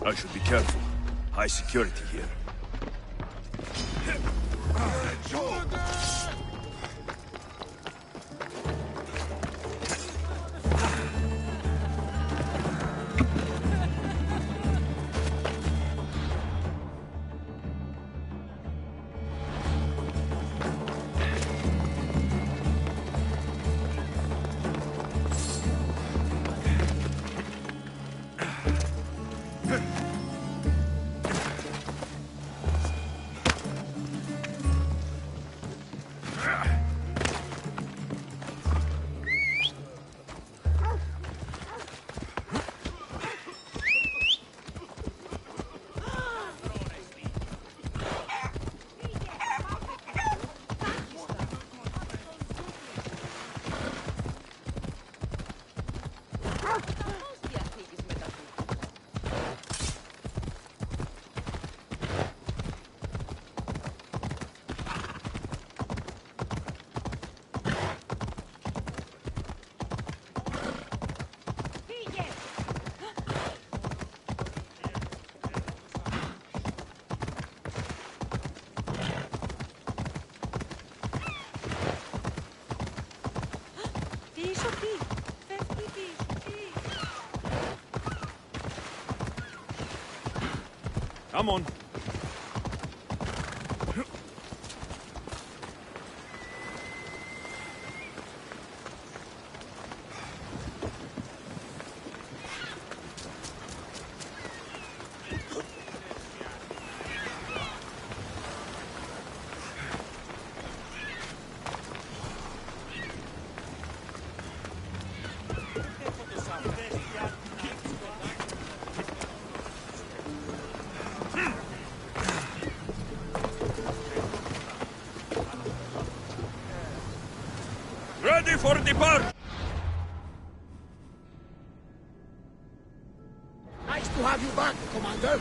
I should be careful. High security here. Come on. Ready for departure! Nice to have you back, Commander.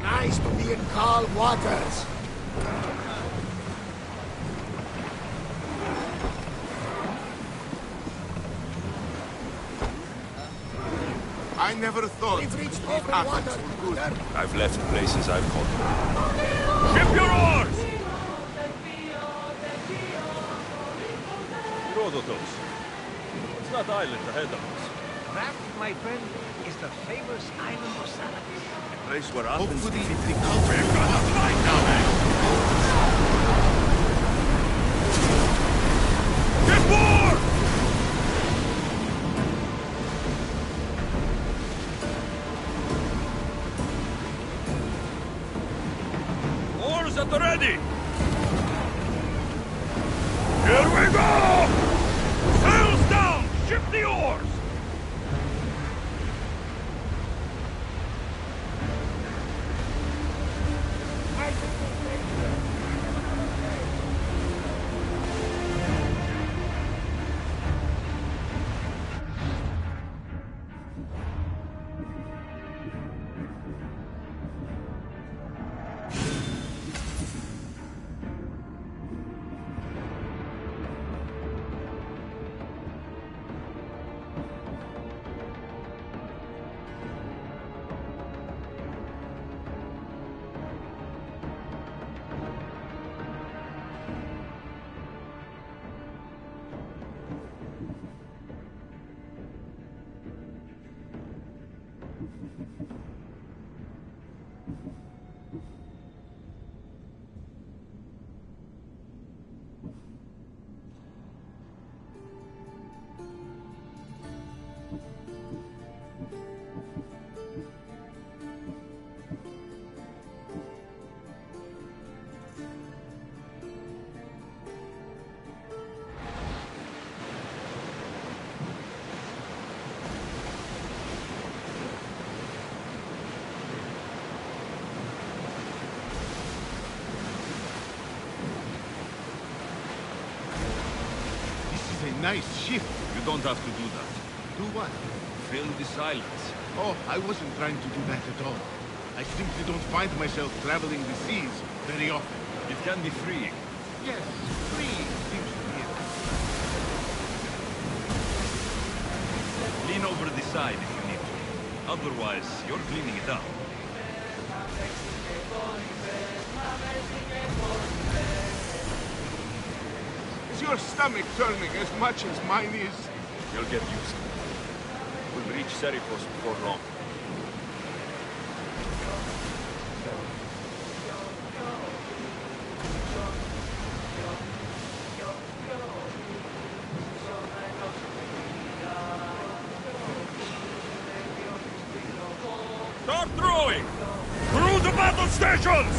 Nice to be in calm waters. I never thought we'd leave Athens for good. I've left places I've conquered. Ship your oars! Herodotus. It's that island ahead of us. That, my friend, is the famous island of Salamis. A place where Athens Hopefully defeated the the culture We're will gonna not fight fight now, now, Ship war! Oars at the ready! Here we go! Sails down! Ship the oars! nice ship. You don't have to do that. Do what? Fill the silence. Oh, I wasn't trying to do that at all. I simply don't find myself traveling the seas very often. It can be freeing. Yes, free seems to be it. Lean over the side if you need to. Otherwise, you're cleaning it up. Is your stomach turning as much as mine is? You'll get used to it. We'll reach Serifos before long. Start throwing! Through the battle stations!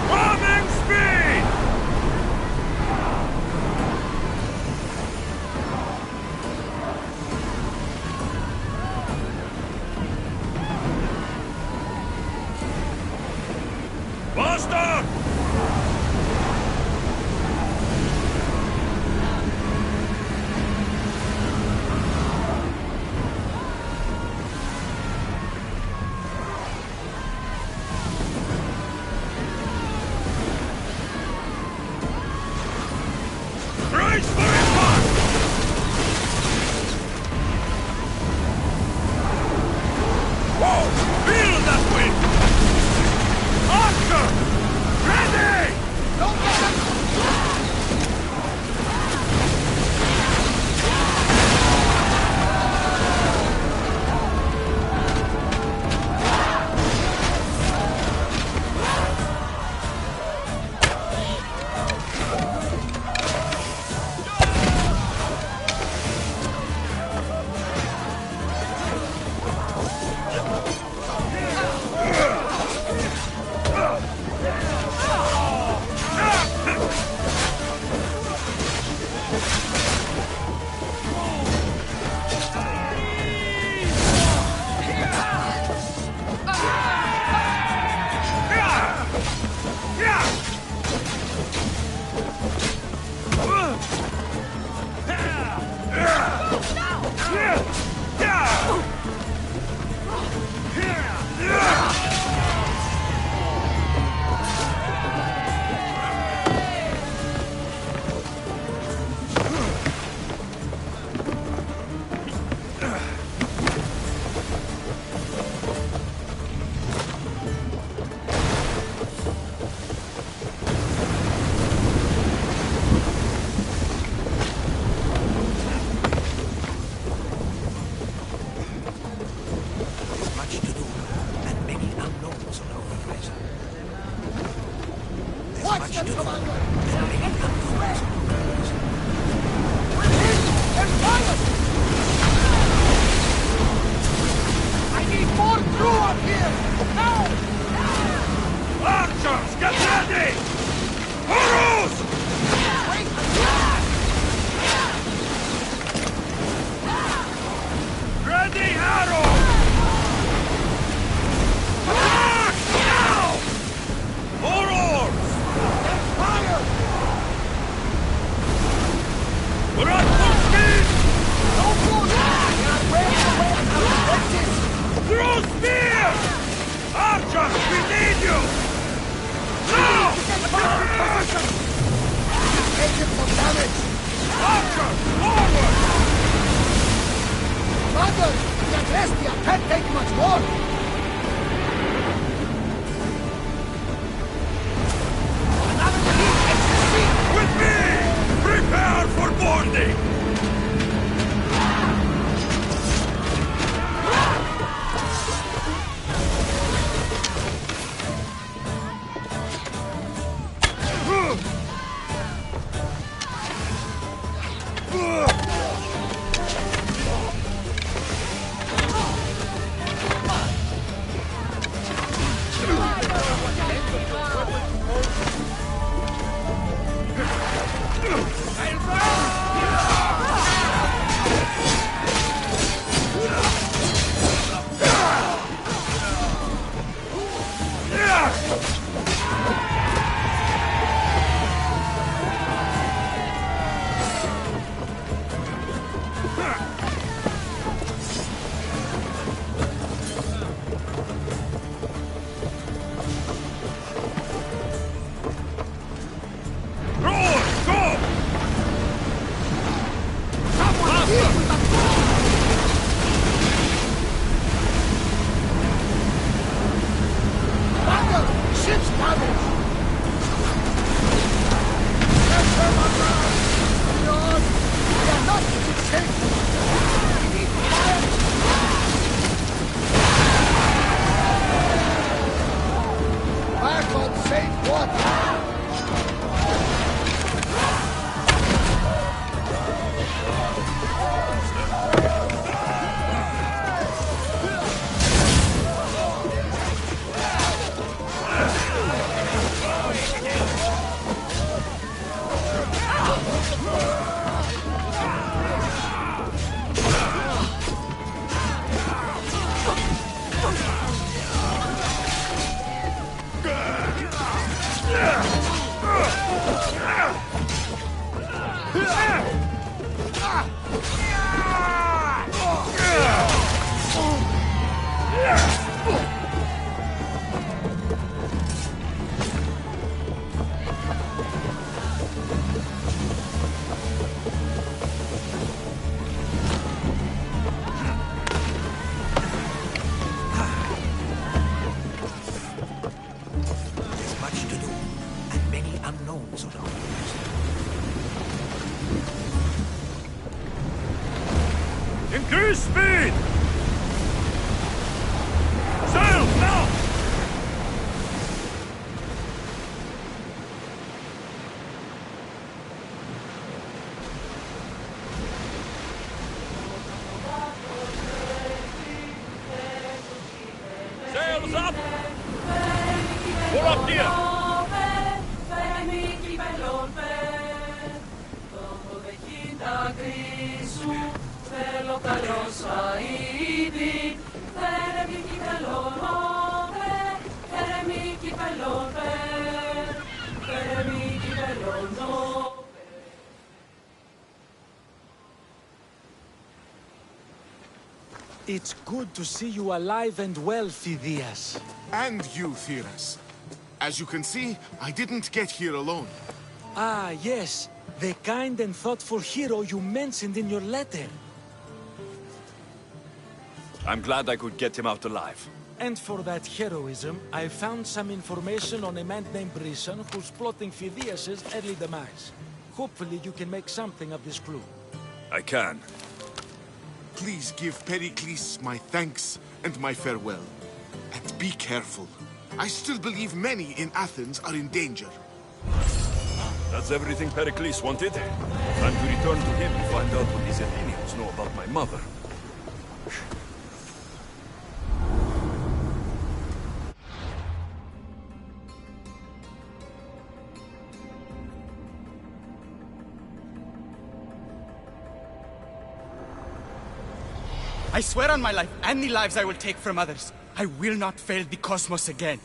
Bombing speed! Faster! There's much to do, and many unknowns around. Increase speed! Sail, now! Sails up! We're up here! It's good to see you alive and well, Phidias. And you, Theras. As you can see, I didn't get here alone. Ah, yes. The kind and thoughtful hero you mentioned in your letter. I'm glad I could get him out alive. And for that heroism, I found some information on a man named Brisson who's plotting Phidias' early demise. Hopefully you can make something of this clue. I can. Please give Pericles my thanks and my farewell. And be careful. I still believe many in Athens are in danger. That's everything Pericles wanted. Time to return to him and find out what these Athenians know about my mother. I swear on my life and the lives I will take from others, I will not fail the cosmos again.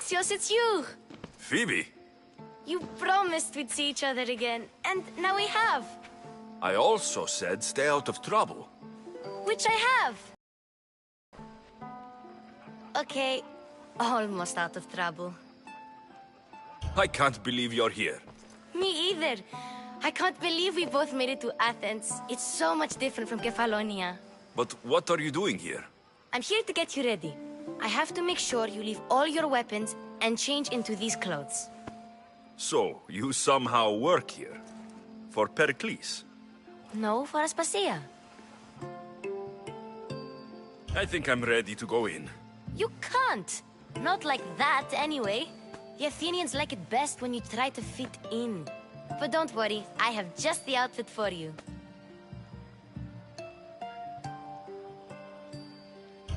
Alexios, it's you! Phoebe, You promised we'd see each other again, and now we have. I also said stay out of trouble. Which I have. Okay, almost out of trouble. I can't believe you're here. Me either. I can't believe we both made it to Athens. It's so much different from Kefalonia. But what are you doing here? I'm here to get you ready. I have to make sure you leave all your weapons and change into these clothes. So, you somehow work here? For Pericles? No, for Aspasia. I think I'm ready to go in. You can't. Not like that, anyway. The Athenians like it best when you try to fit in. But don't worry, I have just the outfit for you.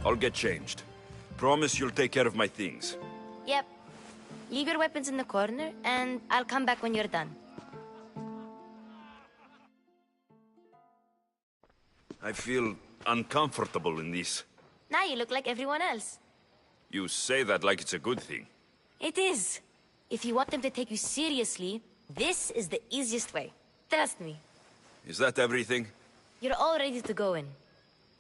I'll get changed. Promise you'll take care of my things. Yep. Leave your weapons in the corner, and I'll come back when you're done. I feel uncomfortable in this. Now you look like everyone else. You say that like it's a good thing. It is. If you want them to take you seriously, this is the easiest way. Trust me. Is that everything? You're all ready to go in.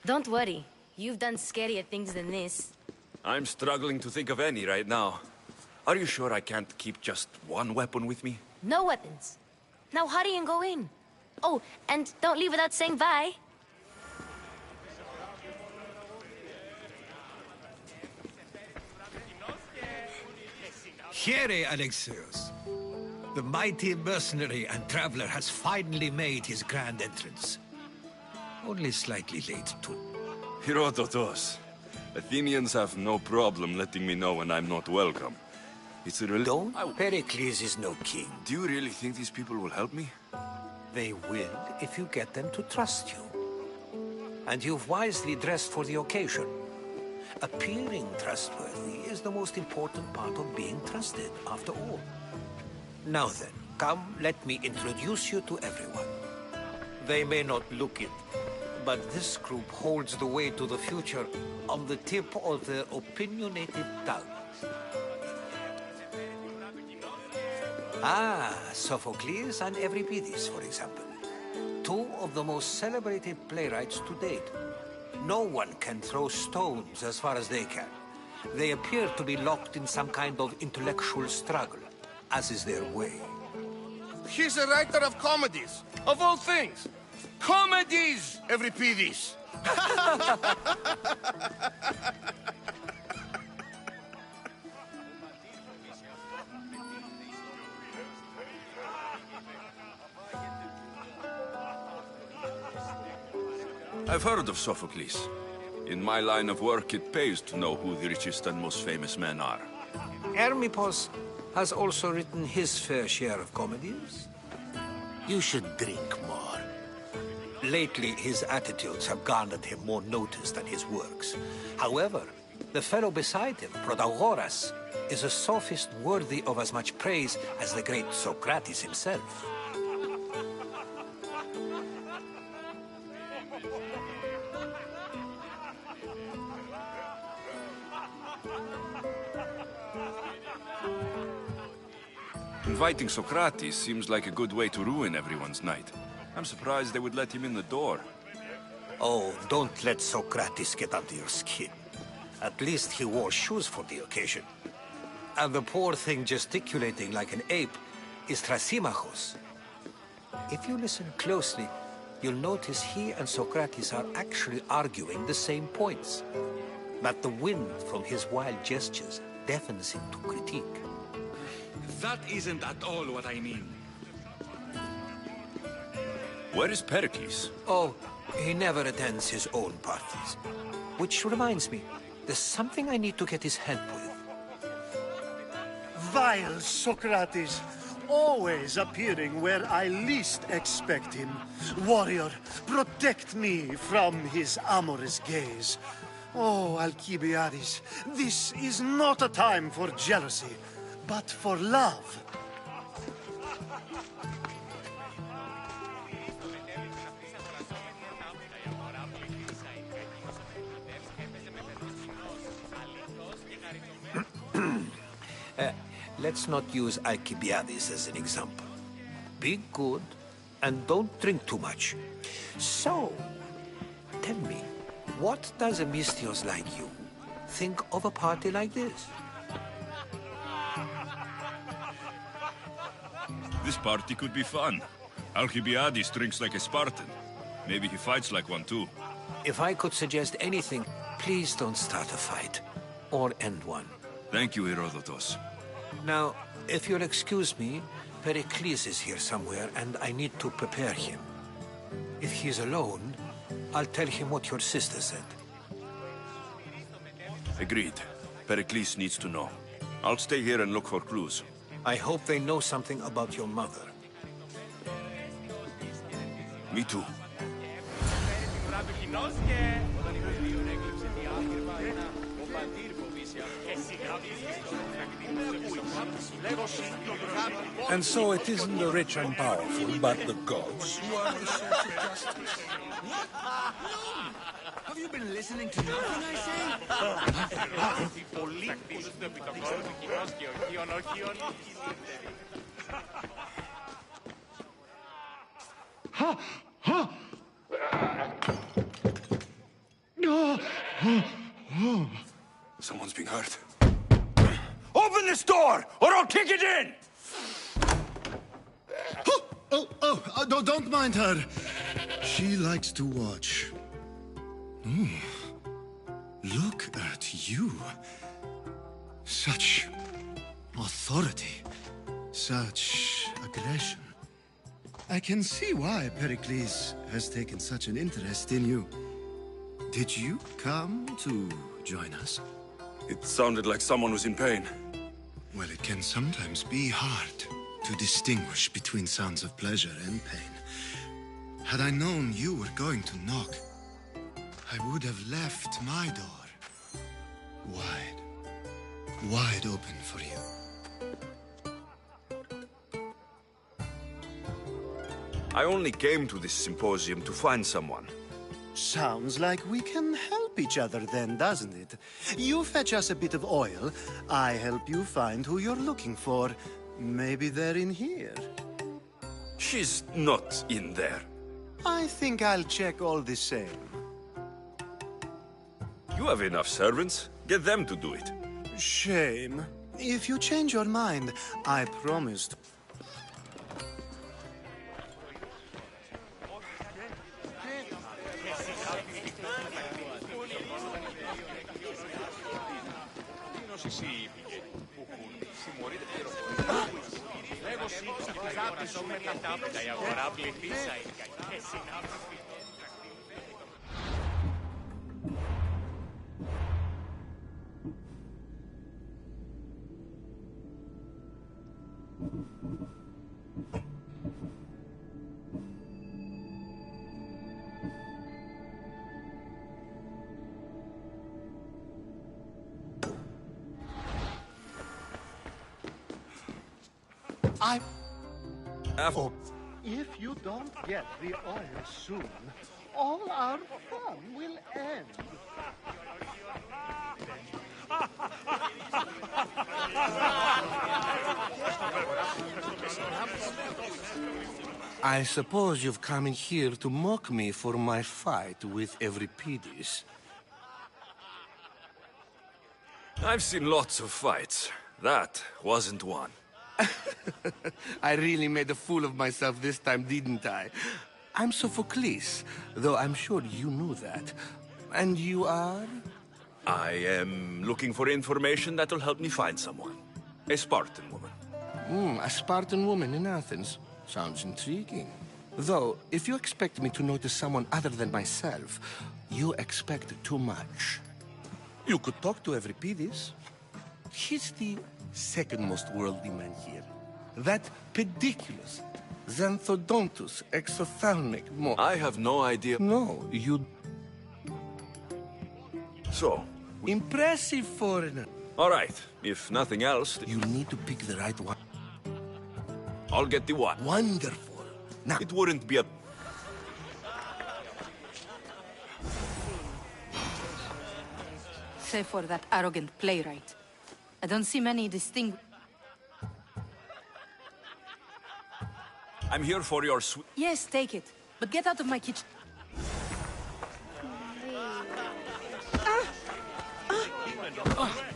Don't worry. You've done scarier things than this. I'm struggling to think of any right now. Are you sure I can't keep just one weapon with me? No weapons. Now hurry and go in. Oh, and don't leave without saying bye. Here, Alexios. The mighty mercenary and traveler has finally made his grand entrance. Only slightly late, too. Herodotos. Athenians have no problem letting me know when I'm not welcome. It's a Don't? Pericles is no king. Do you really think these people will help me? They will if you get them to trust you. And you've wisely dressed for the occasion. Appearing trustworthy is the most important part of being trusted, after all. Now then, come, let me introduce you to everyone. They may not look it, but this group holds the way to the future on the tip of their opinionated tongues. Ah, Sophocles and Euripides, for example. Two of the most celebrated playwrights to date. No one can throw stones as far as they can. They appear to be locked in some kind of intellectual struggle, as is their way. He's a writer of comedies, of all things. Comedies, Euripides. I've heard of Sophocles. In my line of work, it pays to know who the richest and most famous men are. Hermippos has also written his fair share of comedies. You should drink more. Lately, his attitudes have garnered him more notice than his works. However, the fellow beside him, Protagoras, is a sophist worthy of as much praise as the great Socrates himself. Inviting Socrates seems like a good way to ruin everyone's night. I'm surprised they would let him in the door. Oh, don't let Socrates get under your skin. At least he wore shoes for the occasion. And the poor thing gesticulating like an ape is Thrasymachos. If you listen closely, you'll notice he and Socrates are actually arguing the same points. But the wind from his wild gestures deafens him to critique. That isn't at all what I mean. Where is Pericles? Oh, he never attends his own parties. Which reminds me, there's something I need to get his help with. Vile Socrates, always appearing where I least expect him. Warrior, protect me from his amorous gaze. Oh, Alcibiades, this is not a time for jealousy, but for love. Let's not use Alcibiades as an example. Be good, and don't drink too much. So, tell me, what does a Mystios like you think of a party like this? This party could be fun. Alcibiades drinks like a Spartan. Maybe he fights like one too. If I could suggest anything, please don't start a fight. Or end one. Thank you, Herodotus. Now, if you'll excuse me, Pericles is here somewhere, and I need to prepare him. If he's alone, I'll tell him what your sister said. Agreed. Pericles needs to know. I'll stay here and look for clues. I hope they know something about your mother. Me too. And so it isn't the rich and powerful, but the gods who are the source of justice. Have you been listening to nothing I say? Someone's being hurt. Open this door, or I'll kick it in! Don't mind her. She likes to watch. Look at you. Such authority. Such aggression. I can see why Pericles has taken such an interest in you. Did you come to join us? It sounded like someone was in pain. Well, it can sometimes be hard to distinguish between sounds of pleasure and pain. Had I known you were going to knock, I would have left my door wide open for you. I only came to this symposium to find someone. Sounds like we can help each other then, doesn't it? You fetch us a bit of oil, I help you find who you're looking for. Maybe they're in here. She's not in there. I think I'll check all the same. You have enough servants. Get them to do it. Shame. If you change your mind, I promised. If you don't get the oil soon, all our fun will end. I suppose you've come in here to mock me for my fight with Euripides. I've seen lots of fights. That wasn't one. I really made a fool of myself this time, didn't I? I'm Sophocles, though I'm sure you knew that. And you are? I am looking for information that'll help me find someone. A Spartan woman. A Spartan woman in Athens. Sounds intriguing. Though, if you expect me to notice someone other than myself, you expect too much. You could talk to Euripides. He's the second most worldly man here. That pediculous, xanthodontus, exophthalmic I have no idea. No, you... So? Impressive foreigner. All right, if nothing else... You need to pick the right one. I'll get the one. Wonderful. Now... It wouldn't be a... Save for that arrogant playwright. I don't see many I'm here for your Yes, take it. But get out of my kitchen.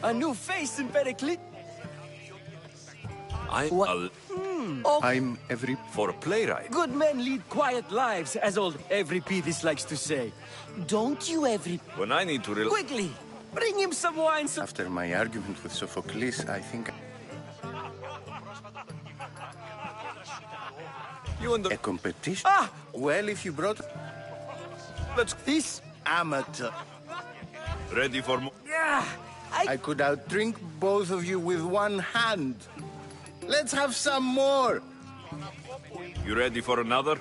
A new face in Pericles. I'm for a playwright. Good men lead quiet lives, as old Euripides likes to say. Don't you, When I need to Quickly! Bring him some wine, After my argument with Sophocles, I think... You and A competition? Ah! Well, if you brought... This amateur. Ready for more? Yeah! I could outdrink both of you with one hand. Let's have some more. You ready for another?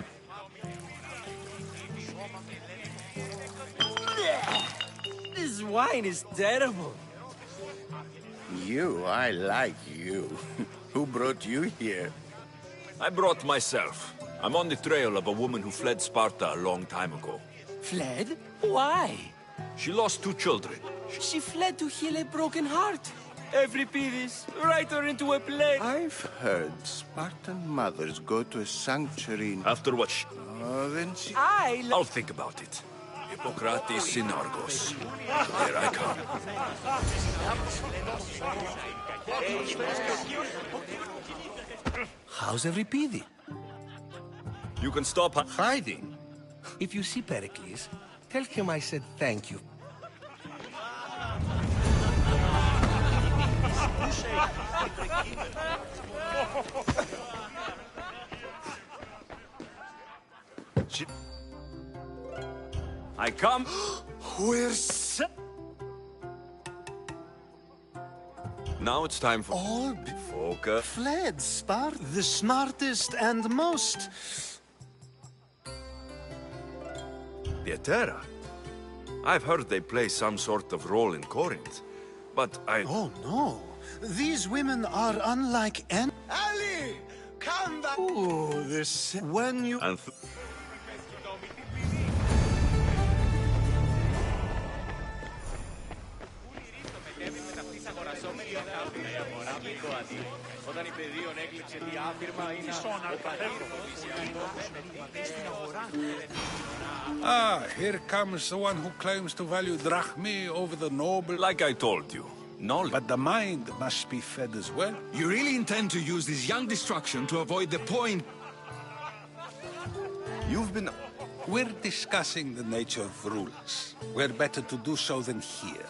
This wine is terrible. You, I like you. Who brought you here? I brought myself. I'm on the trail of a woman who fled Sparta a long time ago. Fled? Why? She lost 2 children. She fled to heal a broken heart. Euripides, write her into a play. I've heard Spartan mothers go to a sanctuary in... After what then she... I'll think about it. Hippocrates in Argos. Here I come. How's Euripides? You can stop hiding. If you see Pericles, tell him I said thank you. I come. Where's... Now it's time for... All Focus. fled, Sparta, the smartest and most... Pietera. I've heard they play some sort of role in Corinth, but I... Oh, no. These women are unlike any... Ali! Come back! Oh, this... When you... And Ah, here comes the one who claims to value drachmae over the noble. Like I told you, knowledge. But the mind must be fed as well. You really intend to use this young destruction to avoid the point? You've been... We're discussing the nature of rulers. We're better to do so than here.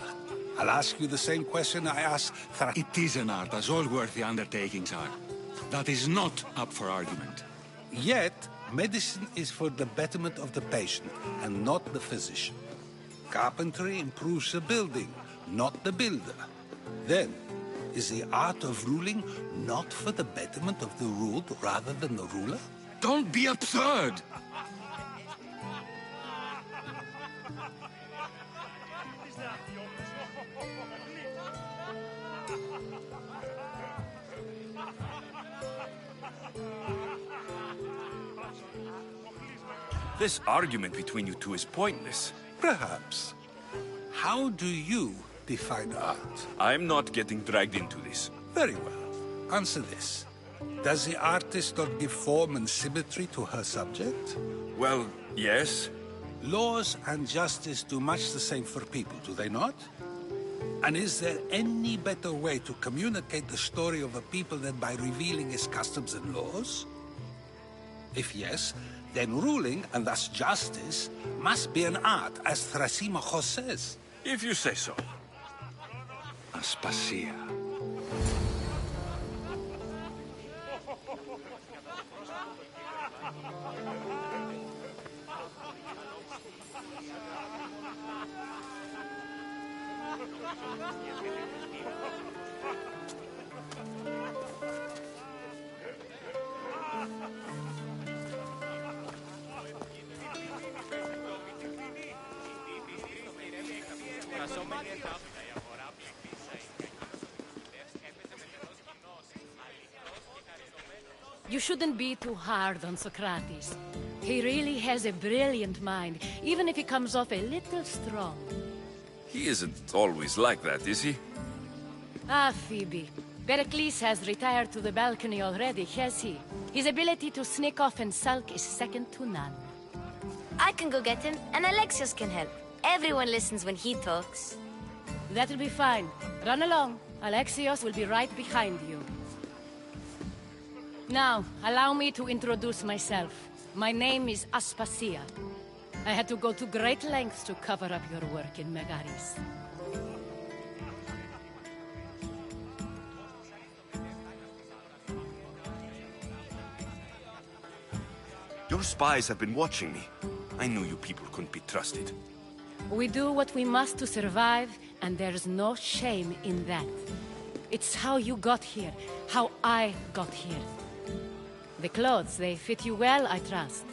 I'll ask you the same question I asked It is an art, as all worthy undertakings are. That is not up for argument. Yet, medicine is for the betterment of the patient, and not the physician. Carpentry improves the building, not the builder. Then, is the art of ruling not for the betterment of the ruled rather than the ruler? Don't be absurd! This argument between you two is pointless. Perhaps. How do you define art? I'm not getting dragged into this. Very well. Answer this. Does the artist not give form and symmetry to her subject? Well, yes. Laws and justice do much the same for people, do they not? And is there any better way to communicate the story of a people than by revealing its customs and laws? If yes, then ruling, and thus justice, must be an art, as Thrasymachos says. If you say so. Aspasia. You shouldn't be too hard on Socrates. He really has a brilliant mind, even if he comes off a little strong. He isn't always like that, is he? Ah, Phoebe. Pericles has retired to the balcony already, has he? His ability to sneak off and sulk is second to none. I can go get him, and Alexios can help. Everyone listens when he talks. That'll be fine. Run along. Alexios will be right behind you. Now, allow me to introduce myself. My name is Aspasia. I had to go to great lengths to cover up your work in Megaris. Your spies have been watching me. I knew you people couldn't be trusted. We do what we must to survive, and there's no shame in that. It's how you got here, how I got here. The clothes, they fit you well, I trust.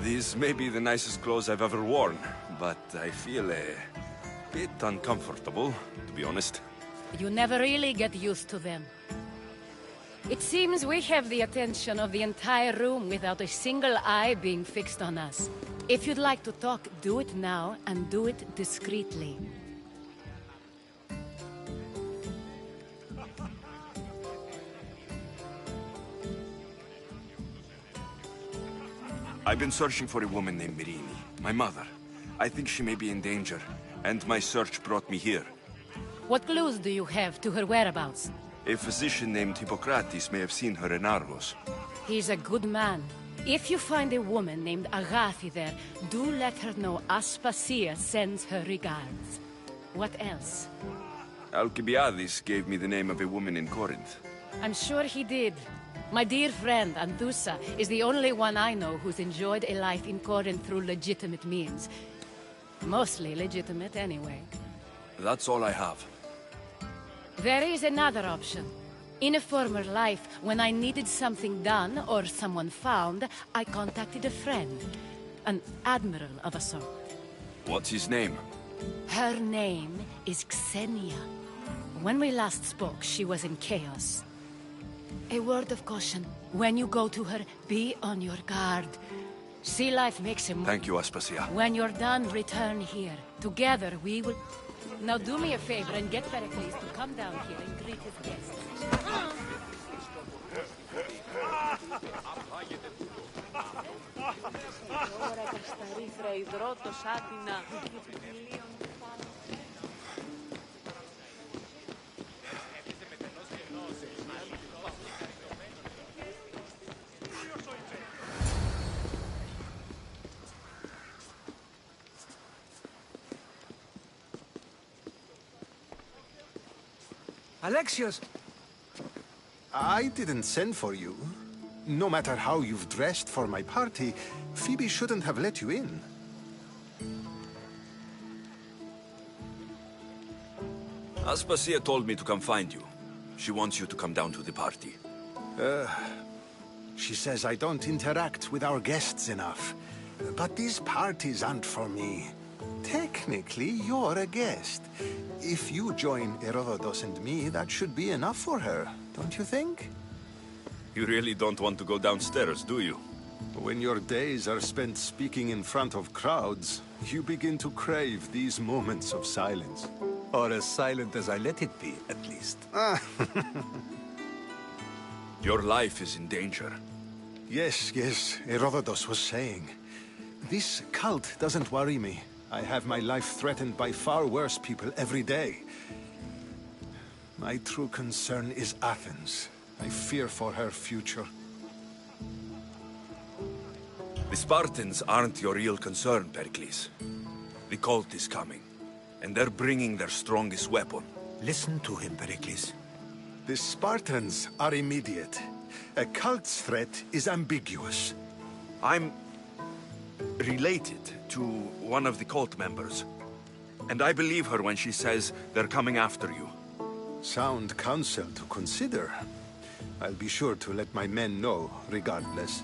These may be the nicest clothes I've ever worn, but I feel a bit uncomfortable, to be honest. You never really get used to them. It seems we have the attention of the entire room without a single eye being fixed on us. If you'd like to talk, do it now, and do it discreetly. I've been searching for a woman named Mirini, my mother. I think she may be in danger, and my search brought me here. What clues do you have to her whereabouts? A physician named Hippocrates may have seen her in Argos. He's a good man. If you find a woman named Agathi there, do let her know Aspasia sends her regards. What else? Alcibiades gave me the name of a woman in Corinth. I'm sure he did. My dear friend, Anthusa, is the only one I know who's enjoyed a life in Corinth through legitimate means. Mostly legitimate, anyway. That's all I have. There is another option. In a former life, when I needed something done or someone found, I contacted a friend. An admiral of a sort. What's his name? Her name is Xenia. When we last spoke, she was in chaos. A word of caution. When you go to her, be on your guard. Sea life makes him... Thank you, Aspasia. When you're done, return here. Together, we will... Now do me a favor and get Pericles to come down here and greet his guests. Alexios! I didn't send for you. No matter how you've dressed for my party, Phoebe shouldn't have let you in. Aspasia told me to come find you. She wants you to come down to the party. She says I don't interact with our guests enough. But these parties aren't for me. Technically, you're a guest. If you join Herodotus and me, that should be enough for her, don't you think? You really don't want to go downstairs, do you? When your days are spent speaking in front of crowds, you begin to crave these moments of silence. Or as silent as I let it be, at least. Your life is in danger. Yes, Herodotus was saying. This cult doesn't worry me. I have my life threatened by far worse people every day. My true concern is Athens. I fear for her future. The Spartans aren't your real concern, Pericles. The cult is coming, and they're bringing their strongest weapon. Listen to him, Pericles. The Spartans are immediate. A cult's threat is ambiguous. I'm related to one of the cult members. And I believe her when she says they're coming after you. Sound counsel to consider. I'll be sure to let my men know, regardless.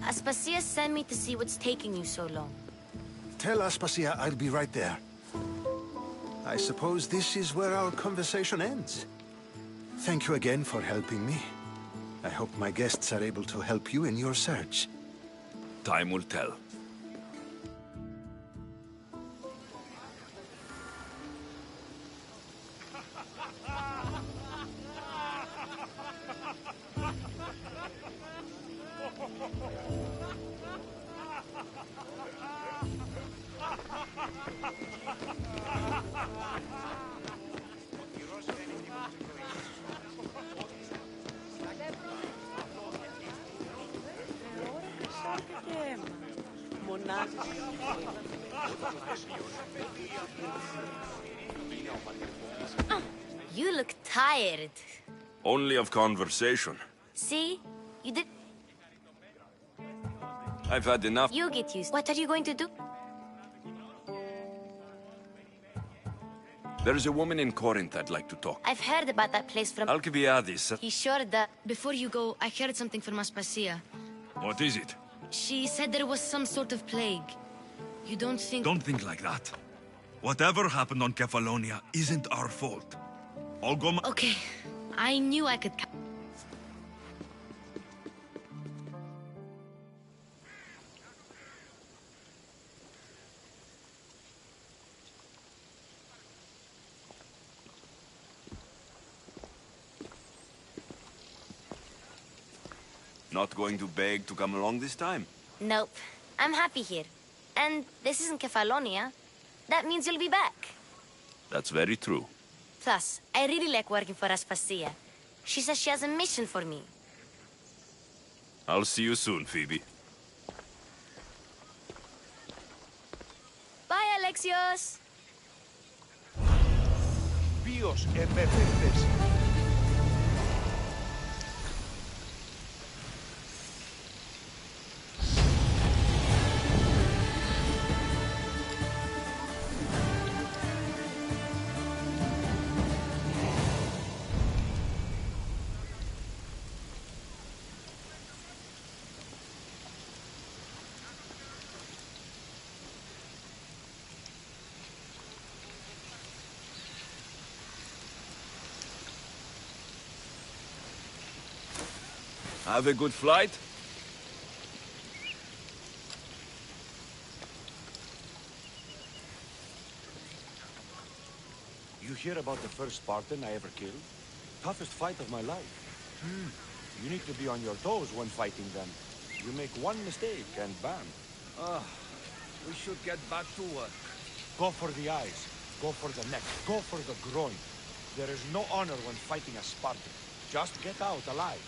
Aspasia sent me to see what's taking you so long. Tell Aspasia I'll be right there. I suppose this is where our conversation ends. Thank you again for helping me. I hope my guests are able to help you in your search. Time will tell. You look tired. Only of conversation. See? You did... I've had enough. You get used. What are you going to do? There's a woman in Corinth I'd like to talk. I've heard about that place from... Alcibiades. He sure does. Before you go, I heard something from Aspasia. What is it? She said there was some sort of plague. You don't think... Don't think like that. Whatever happened on Kefalonia isn't our fault. I'll go... Okay. I knew I could... Not going to beg to come along this time? Nope. I'm happy here. And this isn't Kefalonia. That means you'll be back. That's very true. Plus, I really like working for Aspasia. She says she has a mission for me. I'll see you soon, Phoebe. Bye, Alexios! Bios επέφερτες. Have a good flight. You hear about the first Spartan I ever killed? Toughest fight of my life. You need to be on your toes when fighting them. You make one mistake and bam. We should get back to work. Go for the eyes. Go for the neck. Go for the groin. There is no honor when fighting a Spartan. Just get out alive.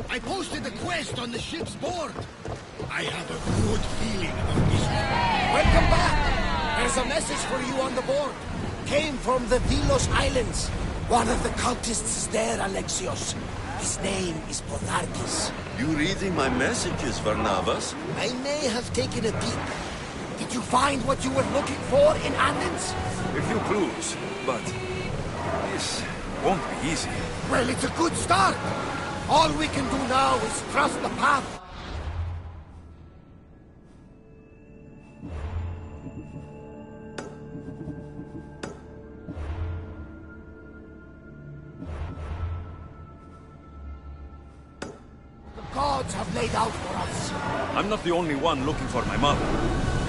I posted a quest on the ship's board. I have a good feeling about this. Welcome back. There's a message for you on the board. Came from the Delos Islands. One of the cultists is there, Alexios. His name is Podarkis. You reading my messages, Varnavas? I may have taken a peek. Did you find what you were looking for in Athens? A few clues, but this won't be easy. Well, it's a good start. All we can do now is trust the path. The gods have laid out for us. I'm not the only one looking for my mother.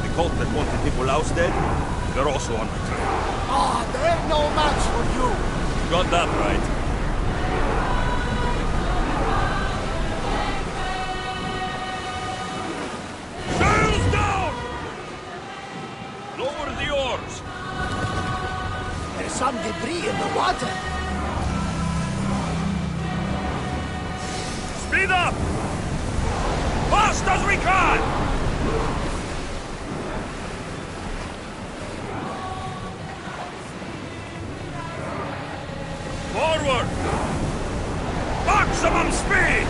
The cult that wanted Nikolaos dead, they're also on my trail. Ah, they're no match for you. Got that right. Sails down! Lower the oars. There's some debris in the water. Speed up! Fast as we can! Forward! Maximum speed!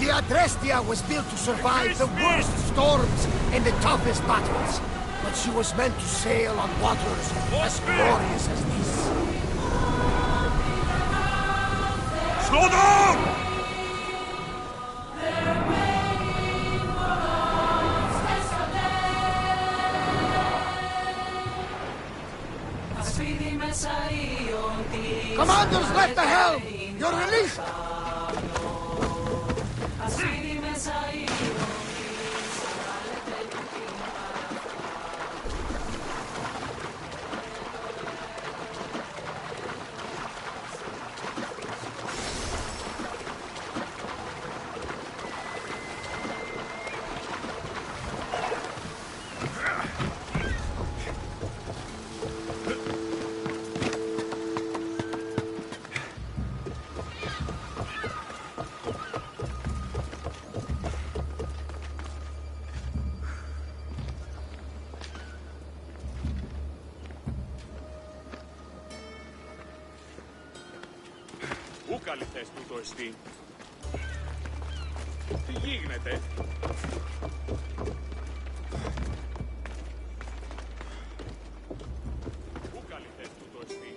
The Adrestia was built to survive the worst storms and the toughest battles. But she was meant to sail on waters as glorious as this. Slow down! Commanders left the helm! You're released! Πού καλυθές τούτο εστί? Τι γίνεται? Πού καλυθές τούτο εστί?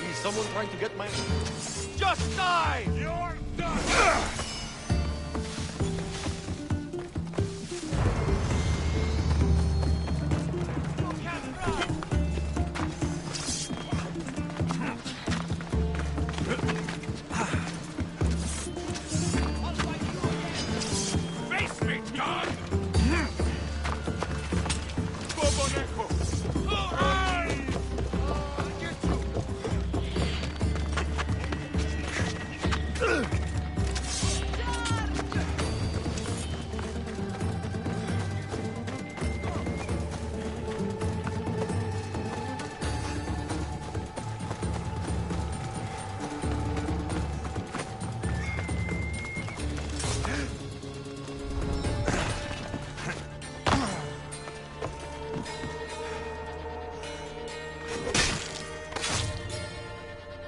Is someone trying to get my... Just die! You're done! Face me, God!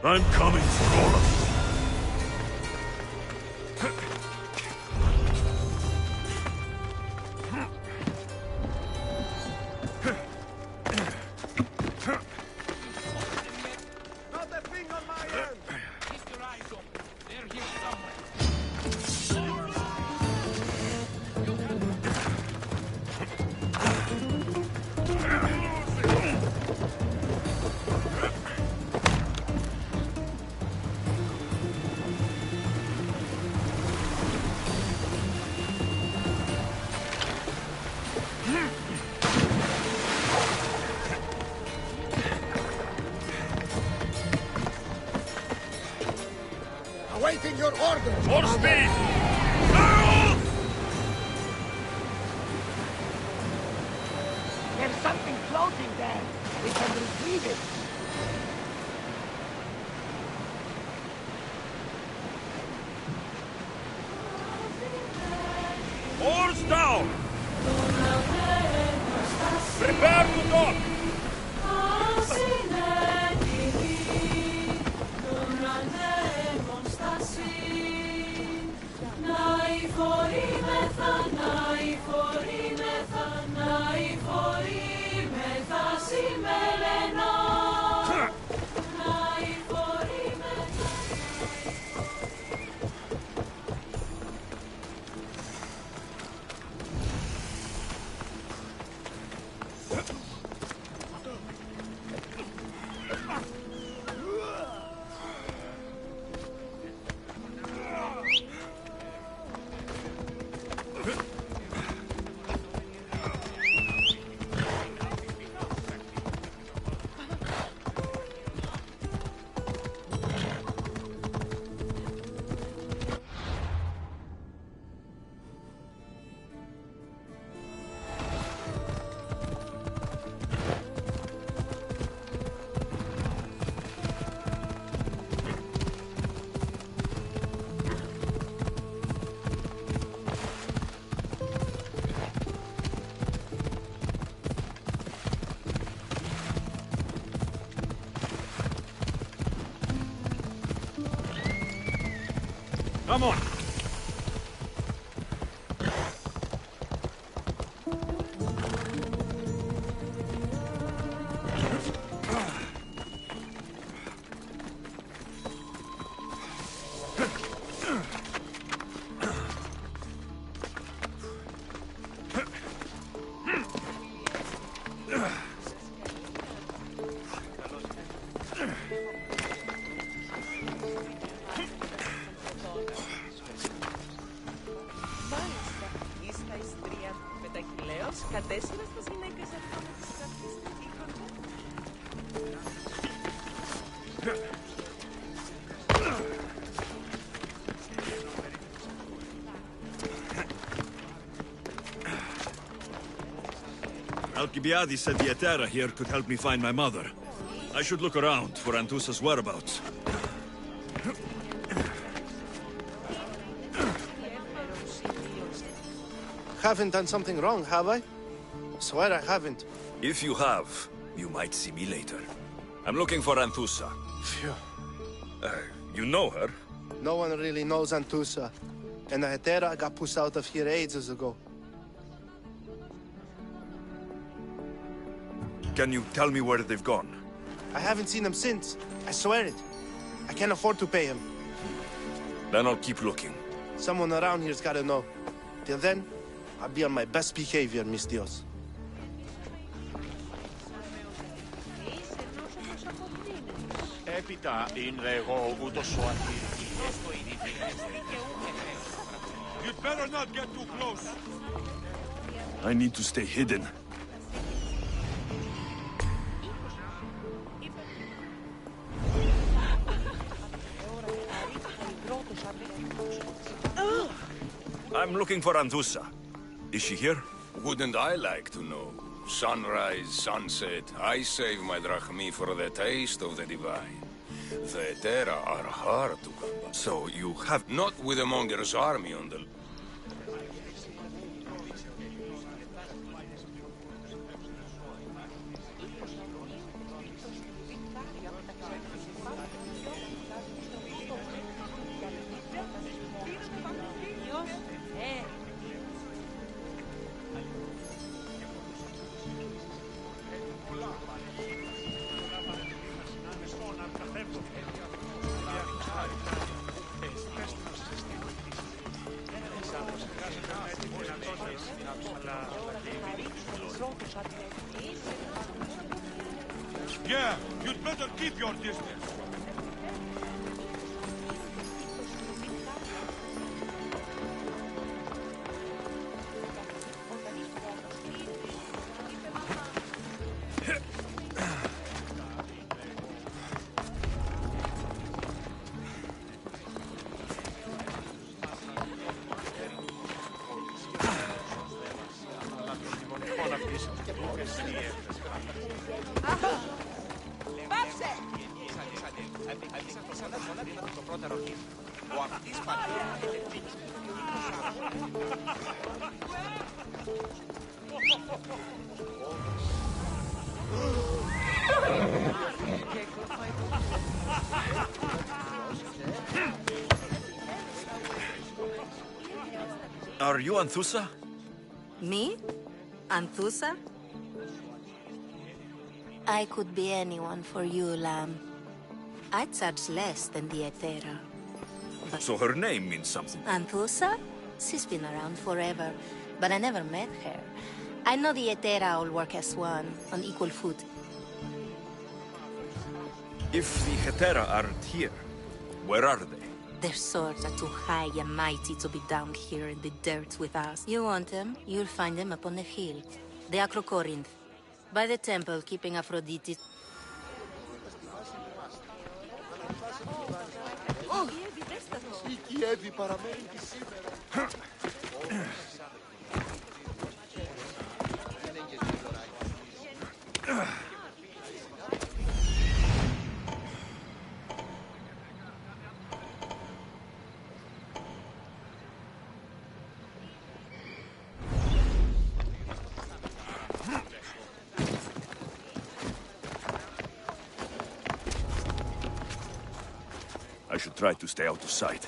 I'm coming for all of you. Not a thing on my end! Keep your eyes open. They're here somewhere. Awaiting your orders. More speed! There's something floating there. We can retrieve it. Oars down! Prepare to dock! Come on! τέσσερα στις γυναίκες αυτό με τις κάποιες τύχονται. Alcibiades said the Etera here could help me find my mother. I should look around for Anthusa's whereabouts. Haven't done something wrong, have I? Swear I haven't. If you have, you might see me later. I'm looking for Anthusa. Phew. You know her? No one really knows Anthusa. And the Hetera got pushed out of here ages ago. Can you tell me where they've gone? I haven't seen them since. I swear it. I can't afford to pay him. Then I'll keep looking. Someone around here's gotta know. Till then, I'll be on my best behavior, mis Dios. Έπειτα είναι εγώ ούτως ο αρχής. You'd better not get too close. I need to stay hidden. I'm looking for Anthusa. Is she here? Wouldn't I like to know? Sunrise, sunset, I save my drachmi for the taste of the divine. The Etera are hard to come by. So you have... Not with the Monger's army on the... Yeah, you'd better keep your distance. Are you Anthusa? Me? Anthusa? I could be anyone for you, Lamb. I charge less than the Etera. But So her name means something. Anthusa? She's been around forever, but I never met her. I know the Etera all work as one, on equal foot. If the Hetera aren't here, where are they? Their swords are too high and mighty to be down here in the dirt with us. You want them, you'll find them up on the hill. The Acrocorinth. By the temple keeping Aphrodite. Η Κιέβη παραμένει και σήμερα. I should try to stay out of sight.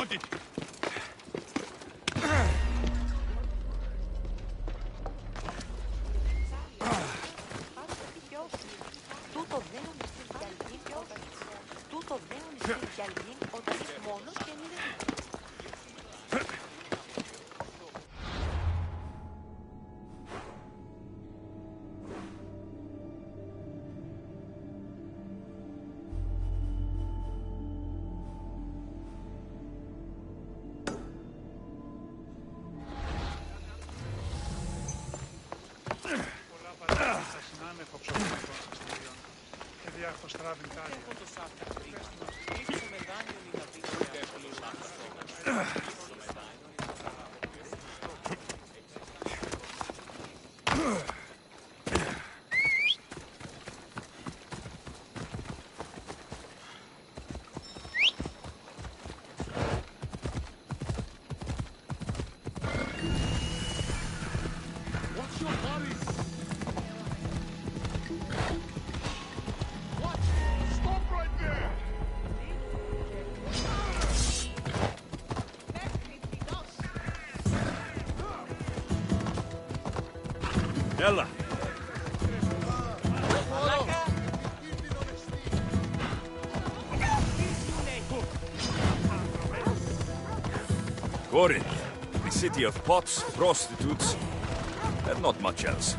Loaded! What's your hurry? What? Stop right there! Ella! Corinth, the city of pots, prostitutes, and not much else.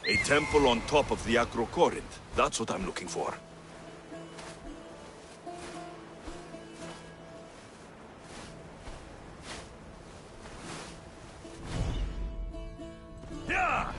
A temple on top of the Acro Corinth. That's what I'm looking for. Yeah!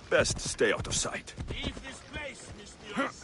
Best stay out of sight. Leave this place, Mistios.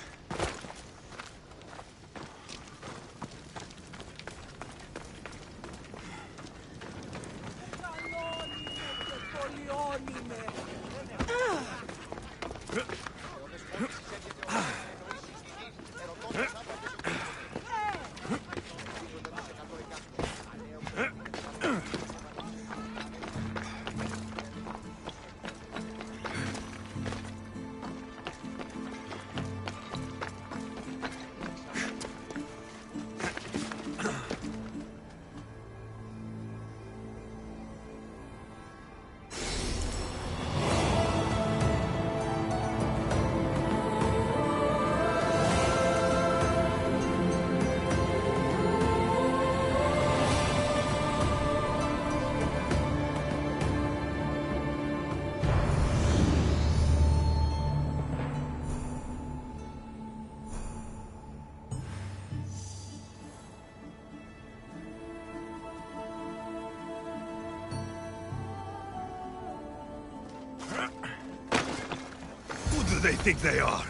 they think they are?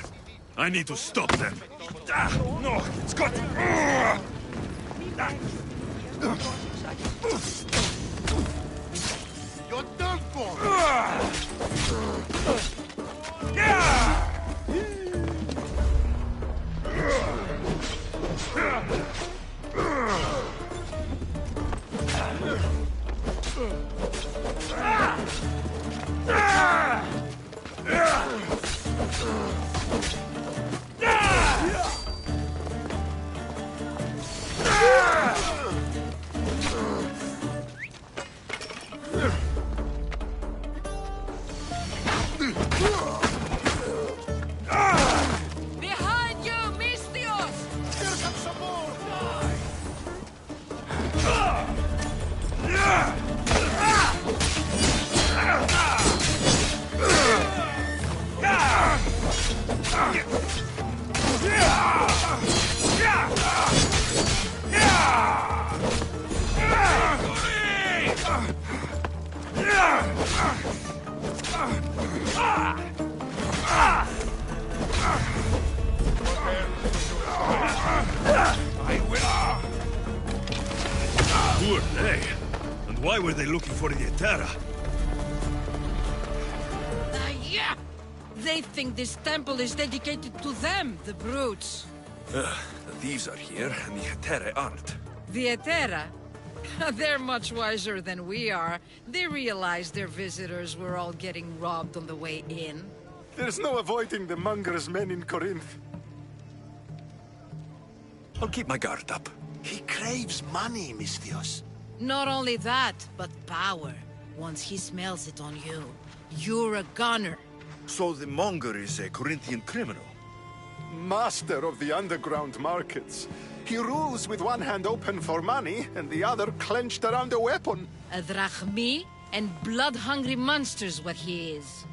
I need to stop them. No, it's got... You're done for! Behind you, Mistios! Here comes some more! Who are they? And why were they looking for the Etera? Yeah! They think this temple is dedicated to them, the brutes. The thieves are here, and the Hetere aren't. The Etera? They're much wiser than we are. They realized their visitors were all getting robbed on the way in. There's no avoiding the monger's men in Corinth. I'll keep my guard up. He craves money, Mistios. Not only that, but power. Once he smells it on you, you're a gunner. So the monger is a Corinthian criminal? Master of the underground markets. He rules with one hand open for money and the other clenched around a weapon. A drachmi and blood-hungry monster's what he is.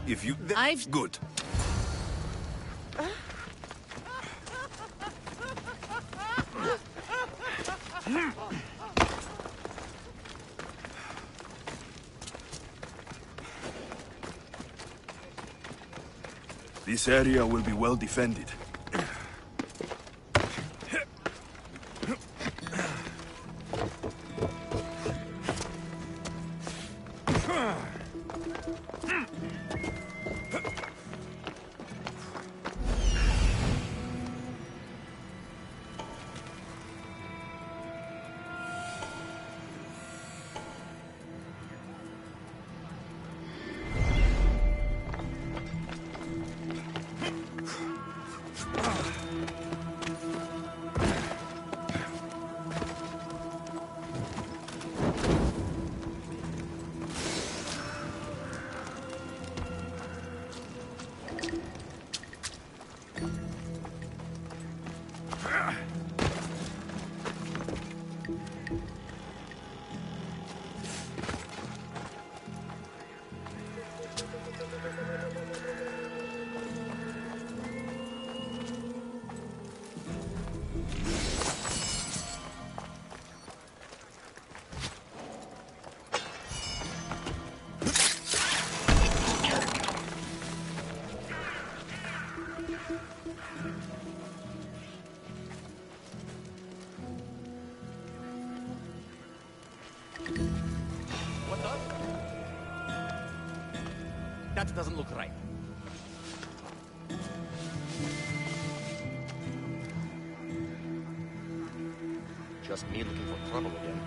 If you... I've... Good. This area will be well defended. That doesn't look right. Just me looking for trouble again.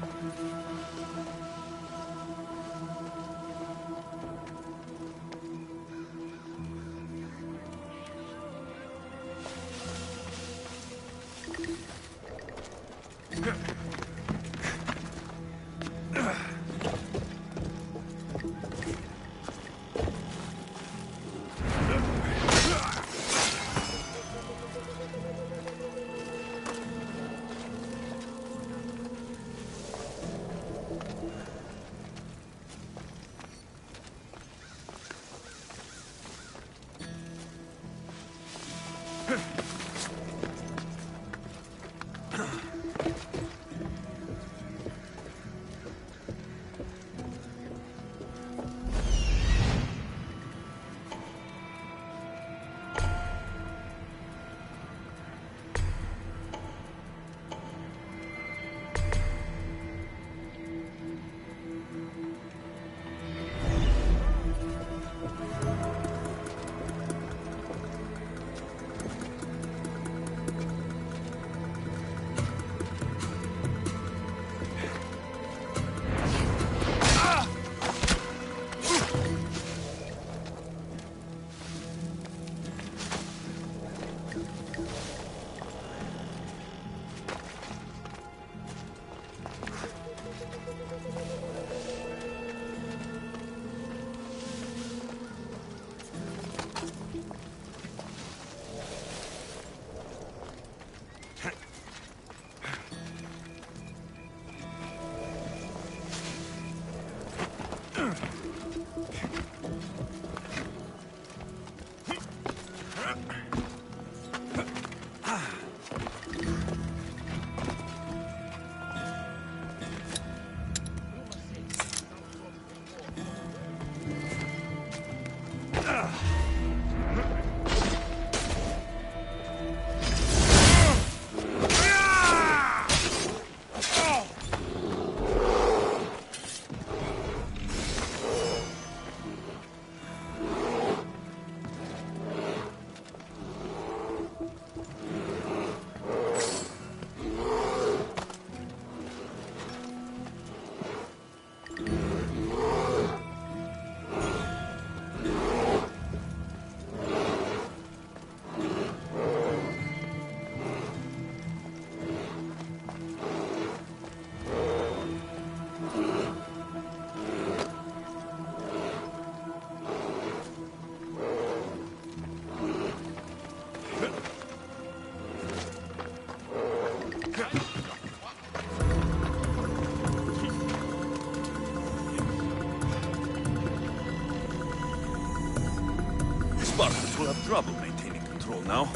trouble maintaining control now.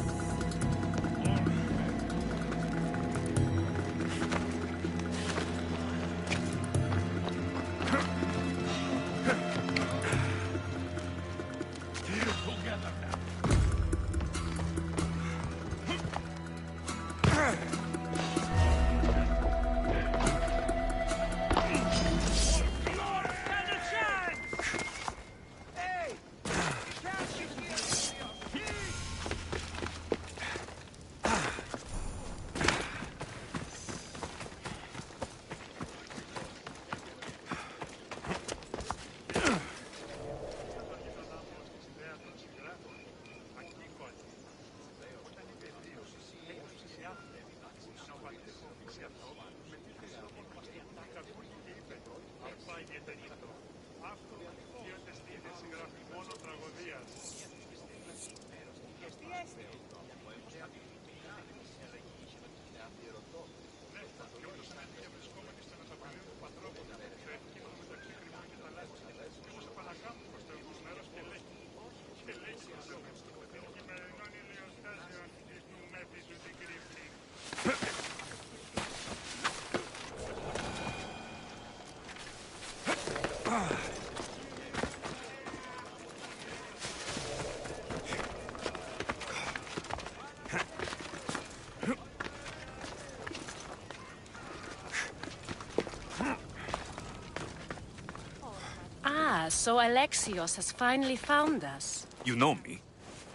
So Alexios has finally found us. You know me?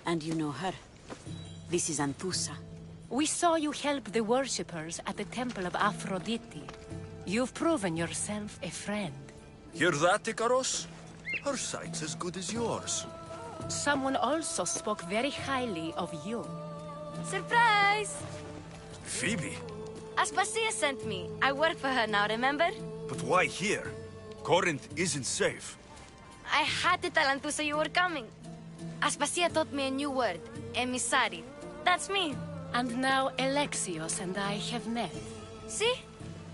And you know her. This is Anthusa. We saw you help the worshippers at the Temple of Aphrodite. You've proven yourself a friend. Hear that, Ikaros? Her sight's as good as yours. Someone also spoke very highly of you. Surprise! Phoebe? Aspasia sent me. I work for her now, remember? But why here? Corinth isn't safe. I had to tell Anthusa you were coming. Aspasia taught me a new word, emissary. That's me. And now Alexios and I have met. See?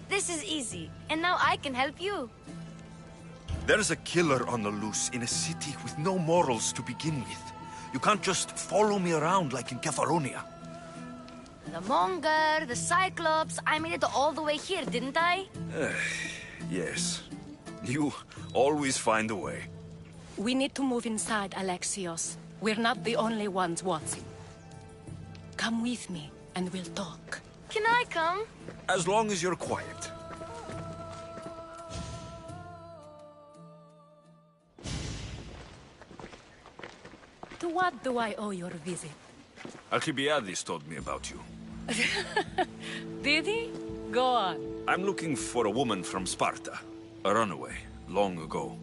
This is easy, and now I can help you. There's a killer on the loose in a city with no morals to begin with. You can't just follow me around like in Kepharonia. The Monger, the Cyclops, I made it all the way here, didn't I? Yes. You always find a way. We need to move inside, Alexios. We're not the only ones watching. Come with me, and we'll talk. Can I come? As long as you're quiet. To what do I owe your visit? Alcibiades told me about you. Did he? Go on. I'm looking for a woman from Sparta. A runaway, long ago.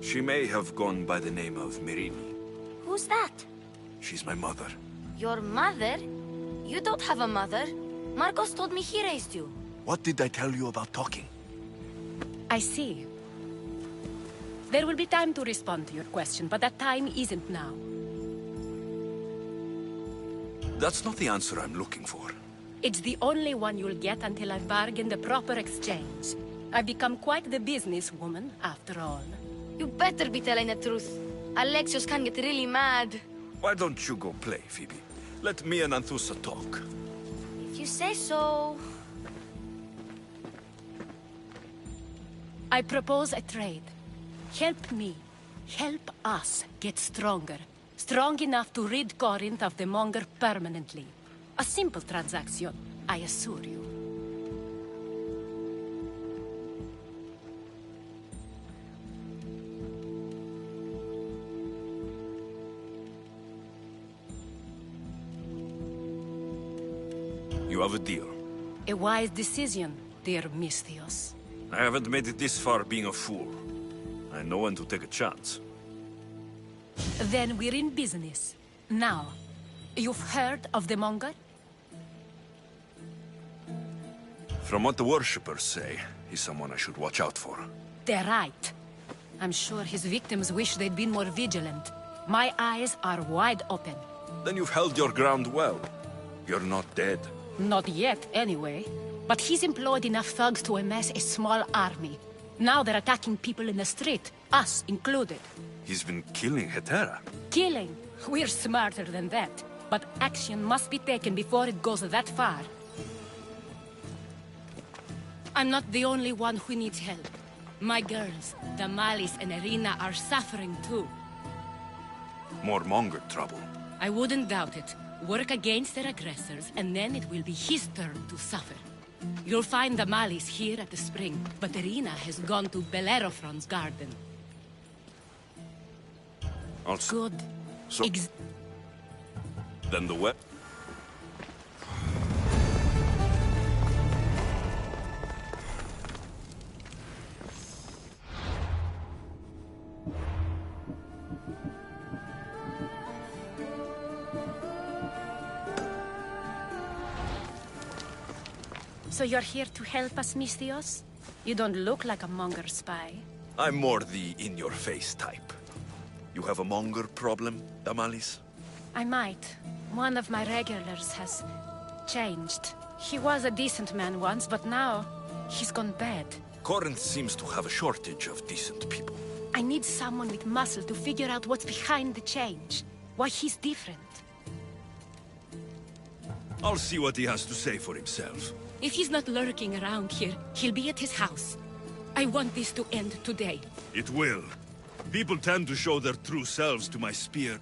She may have gone by the name of Myrine. Who's that? She's my mother. Your mother? You don't have a mother. Marcos told me he raised you. What did I tell you about talking? I see. There will be time to respond to your question, but that time isn't now. That's not the answer I'm looking for. It's the only one you'll get until I've bargained a proper exchange. I've become quite the businesswoman, after all. You better be telling the truth. Alexios can get really mad. Why don't you go play, Phoebe? Let me and Anthusa talk. If you say so. I propose a trade. Help me. Help us get stronger. Strong enough to rid Corinth of the Monger permanently. A simple transaction, I assure you. You have a deal. A wise decision, dear Misthios. I haven't made it this far being a fool. I know when to take a chance. Then we're in business. Now, you've heard of the Monger? From what the worshippers say, he's someone I should watch out for. They're right. I'm sure his victims wish they'd been more vigilant. My eyes are wide open. Then you've held your ground well. You're not dead. Not yet, anyway. But he's employed enough thugs to amass a small army. Now they're attacking people in the street, us included. He's been killing Hetera. Killing? We're smarter than that, but action must be taken before it goes that far. I'm not the only one who needs help. My girls, Damalis and Irina, are suffering too. More Monger trouble. I wouldn't doubt it. Work against their aggressors, and then it will be his turn to suffer. You'll find Damalis here at the spring, but Irina has gone to Bellerophon's garden. Also, Good. So, then the web. So you're here to help us, Misthios? You don't look like a Monger spy. I'm more the in-your-face type. You have a Monger problem, Damalis? I might. One of my regulars has changed. He was a decent man once, but now he's gone bad. Corinth seems to have a shortage of decent people. I need someone with muscle to figure out what's behind the change. Why he's different. I'll see what he has to say for himself. If he's not lurking around here, he'll be at his house. I want this to end today. It will. People tend to show their true selves to my spear.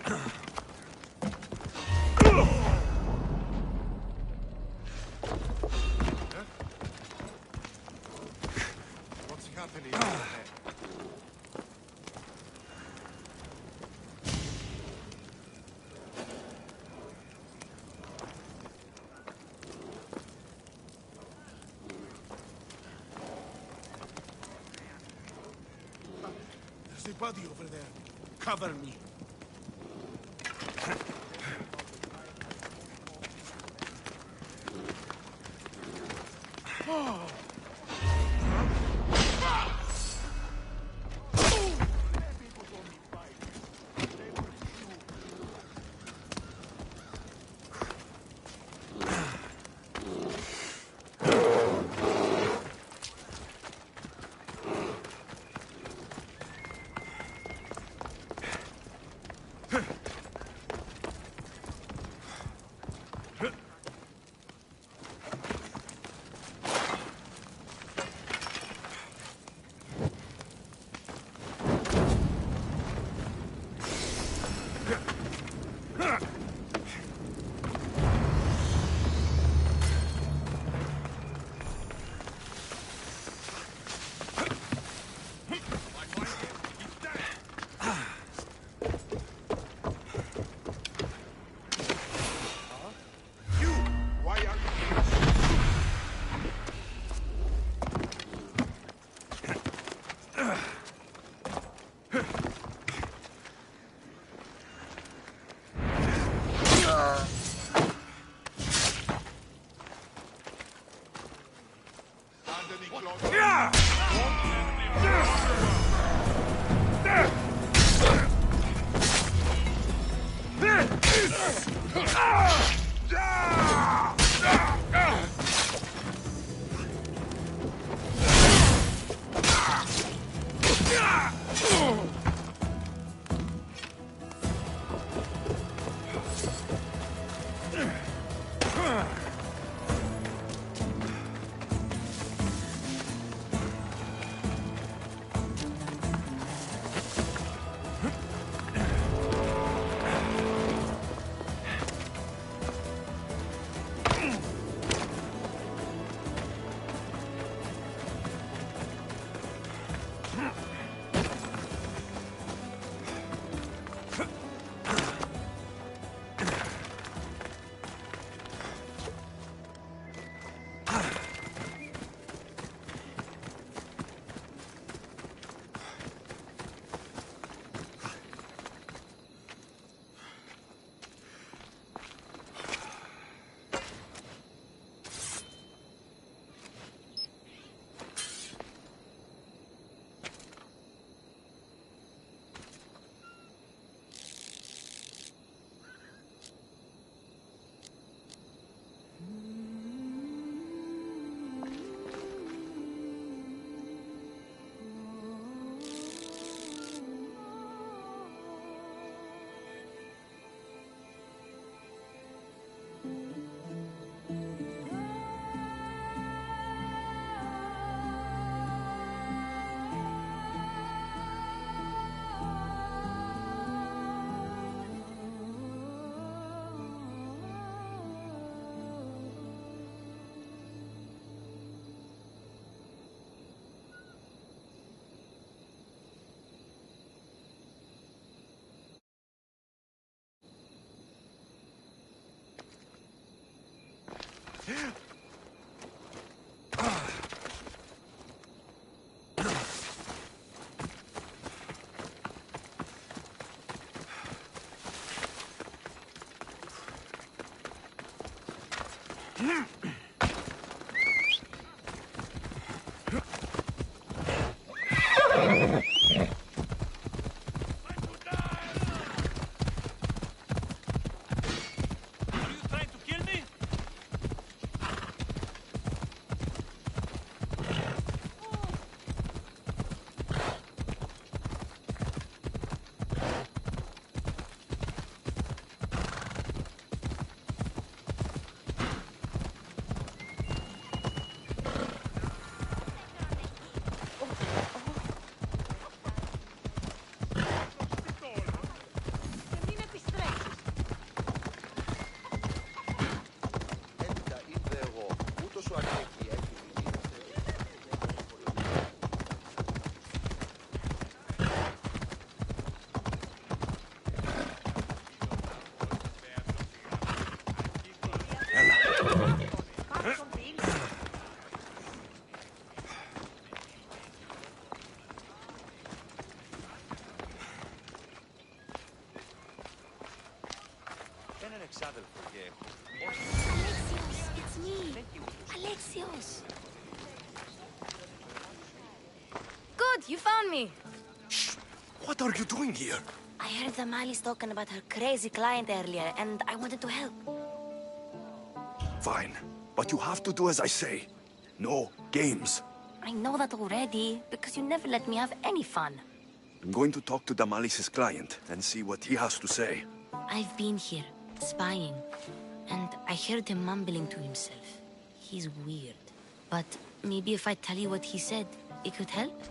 What's happening over there? There's a body over there. Cover me. Oh. Alexios, it's me. Alexios. Good, you found me. What are you doing here? I heard Damalis talking about her crazy client earlier, and I wanted to help. Fine, but you have to do as I say. No games. I know that already, because you never let me have any fun. I'm going to talk to Damalis' client and see what he has to say. I've been here, spying, and I heard him mumbling to himself. He's weird. But maybe if I tell you what he said, it could help?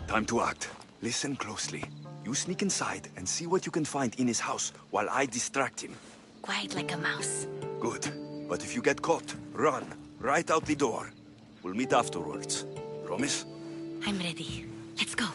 Time to act. Listen closely. You sneak inside and see what you can find in his house while I distract him. Quiet like a mouse. Good. But if you get caught, run. Right out the door. We'll meet afterwards. Promise? I'm ready. Let's go.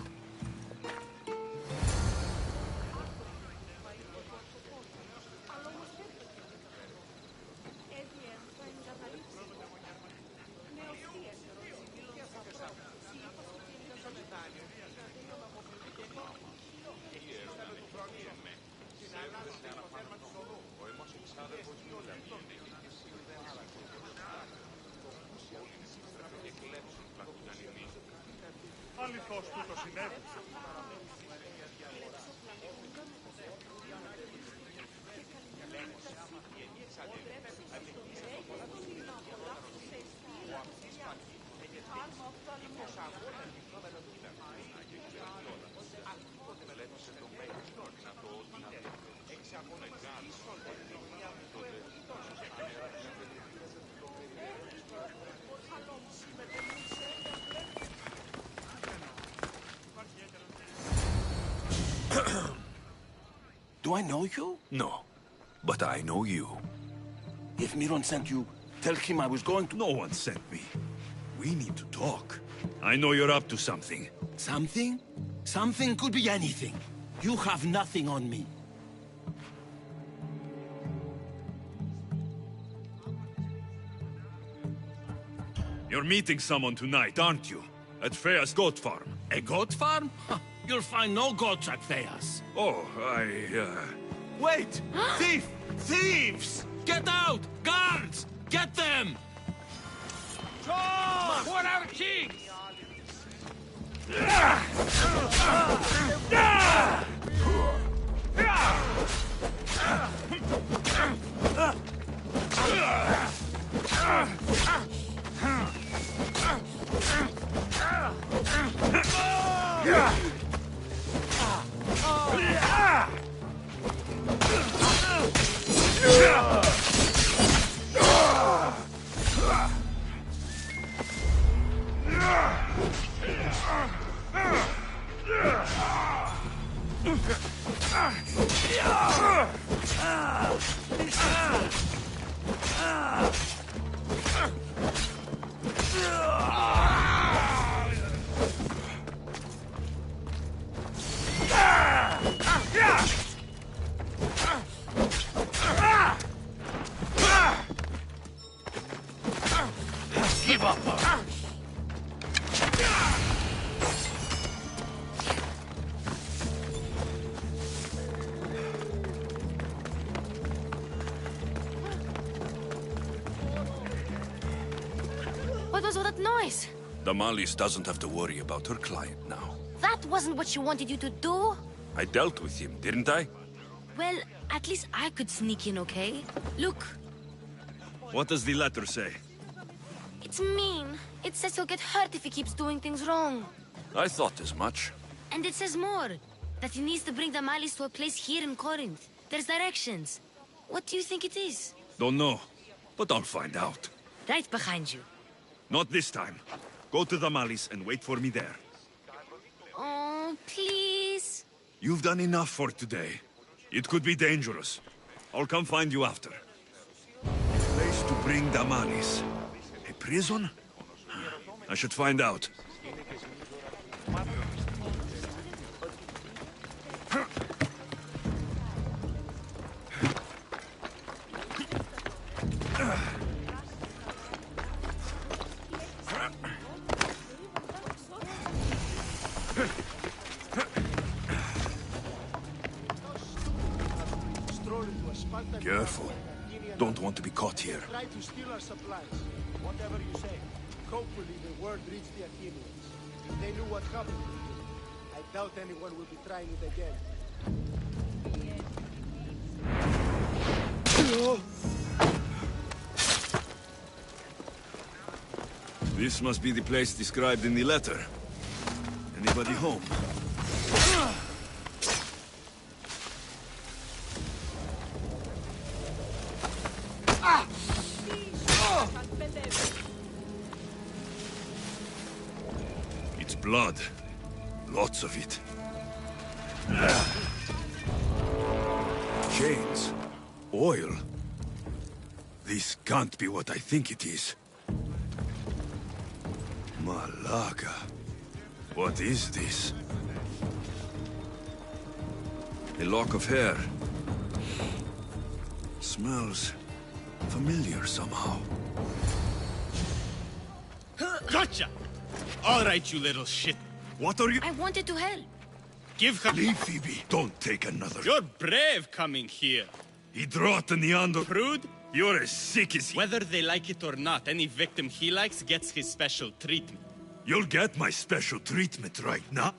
Do I know you? No. But I know you. If Miron sent you, tell him I was going to... No one sent me. We need to talk. I know you're up to something. Something? Something could be anything. You have nothing on me. You're meeting someone tonight, aren't you? At Fea's goat farm. A goat farm? You'll find no goats at Fea's. Oh, Wait! Thief! Thieves! Get out! Guards! Get them! Charge! For our king! Give up! What was all that noise? Damalis doesn't have to worry about her client now. That wasn't what she wanted you to do. I dealt with him, didn't I? Well, at least I could sneak in, okay? Look, what does the letter say? it's mean. It says he'll get hurt if he keeps doing things wrong. I thought as much. And it says more. That he needs to bring Damalis to a place here in Corinth. There's directions. What do you think it is? Don't know, but I'll find out. Right behind you. Not this time. Go to Damalis and wait for me there. Oh, please. You've done enough for today. It could be dangerous. I'll come find you after. Place to bring Damalis. A prison? I should find out. Careful. Don't want to be caught here. Try to steal our supplies. Whatever you say. Hopefully the word reached the Athenians. If they knew what happened to you, I doubt anyone will be trying it again. This must be the place described in the letter. Anybody home? It's blood. Lots of it. Chains. Oil. This can't be what I think it is. Malaga. What is this? A lock of hair. Smells familiar somehow. Gotcha! All right, you little shit. What are you— I wanted to help. Give her— Leave, Phoebe. Don't take another— You're brave coming here. He dropped in the under— Prude? You're as sick as he— Whether they like it or not, any victim he likes gets his special treatment. You'll get my special treatment right now.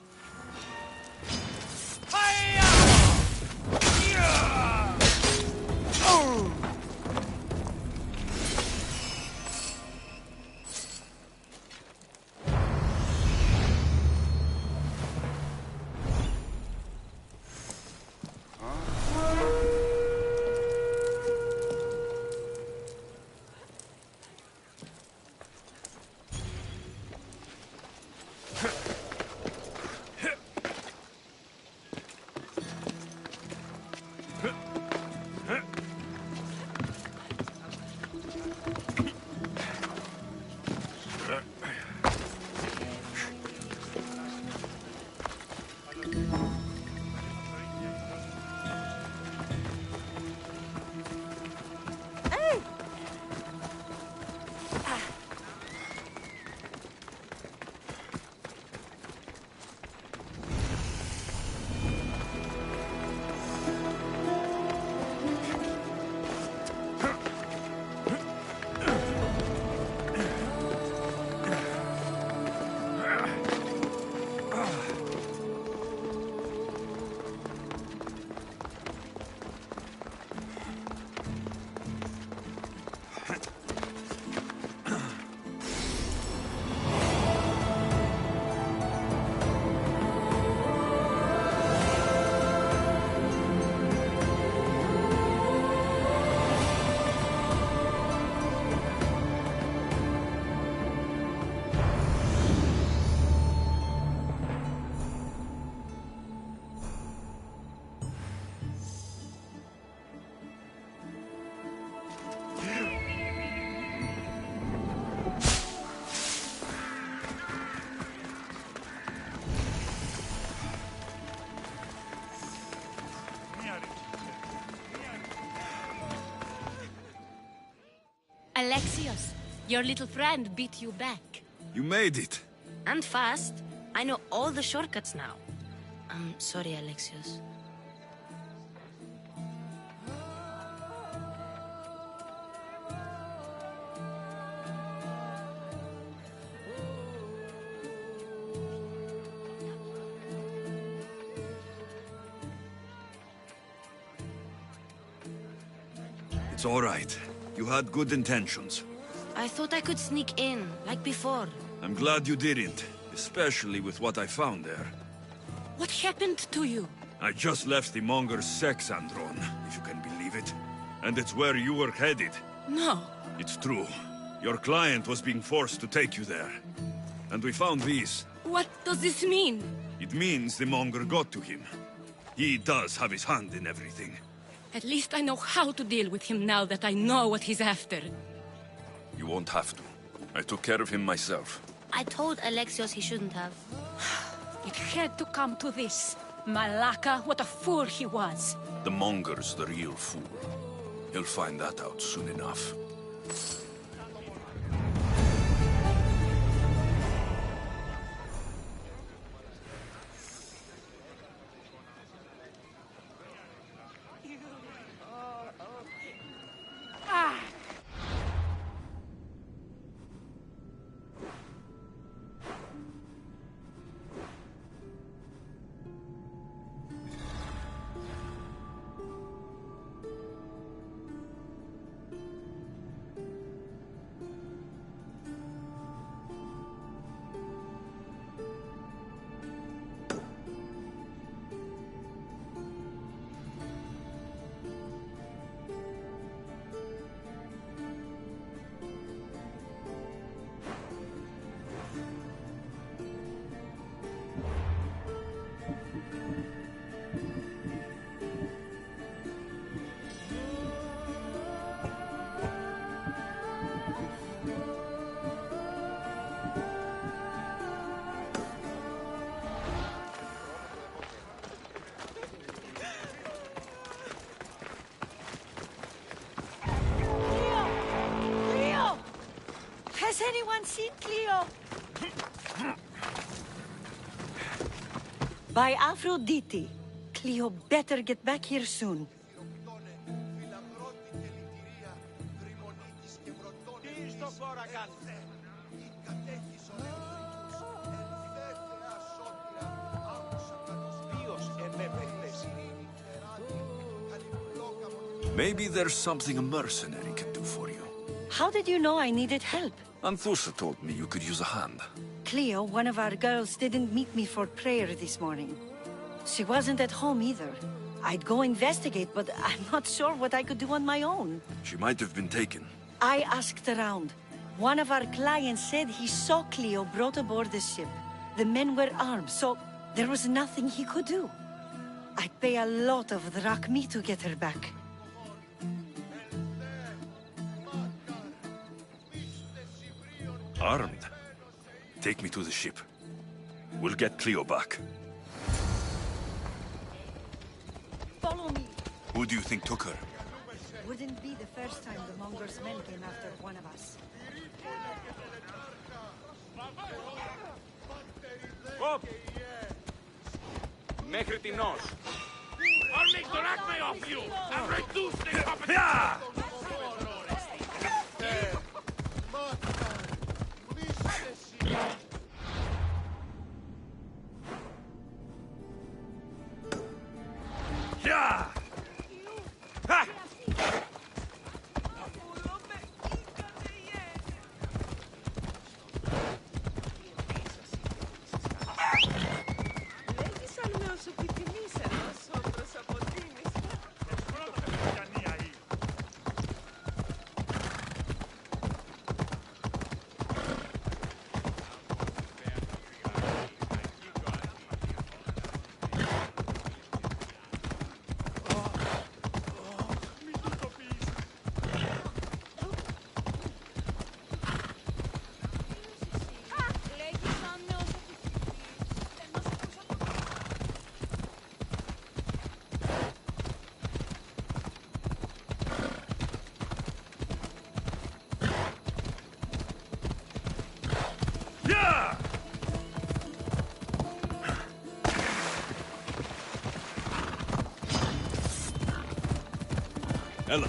Alexios, your little friend beat you back. You made it. And fast. I know all the shortcuts now. I'm sorry, Alexios. It's all right. You had good intentions. I thought I could sneak in, like before. I'm glad you didn't, especially with what I found there. What happened to you? I just left the Monger's sex andron, if you can believe it. And it's where you were headed. No. It's true. Your client was being forced to take you there. And we found these. What does this mean? It means the Monger got to him. He does have his hand in everything. At least I know how to deal with him now that I know what he's after. You won't have to. I took care of him myself. I told Alexios he shouldn't have. It had to come to this. Malaka, what a fool he was. The Monger's the real fool. He'll find that out soon enough. Has anyone seen Cleo? By Aphrodite. Cleo better get back here soon. Maybe there's something a mercenary can do for you. How did you know I needed help? Anthusa told me you could use a hand. Cleo, one of our girls, didn't meet me for prayer this morning. She wasn't at home either. I'd go investigate, but I'm not sure what I could do on my own. She might have been taken. I asked around. One of our clients said he saw Cleo brought aboard the ship. The men were armed, so there was nothing he could do. I'd pay a lot of drachmi to get her back. Armed? Take me to the ship. We'll get Cleo back. Follow me. Who do you think took her? Wouldn't be the first time the Mongols' men came after one of us. Hop! Μέχρι την νος. I'll make the rack off you and reduce the competition. Yeah! Ha! Ella.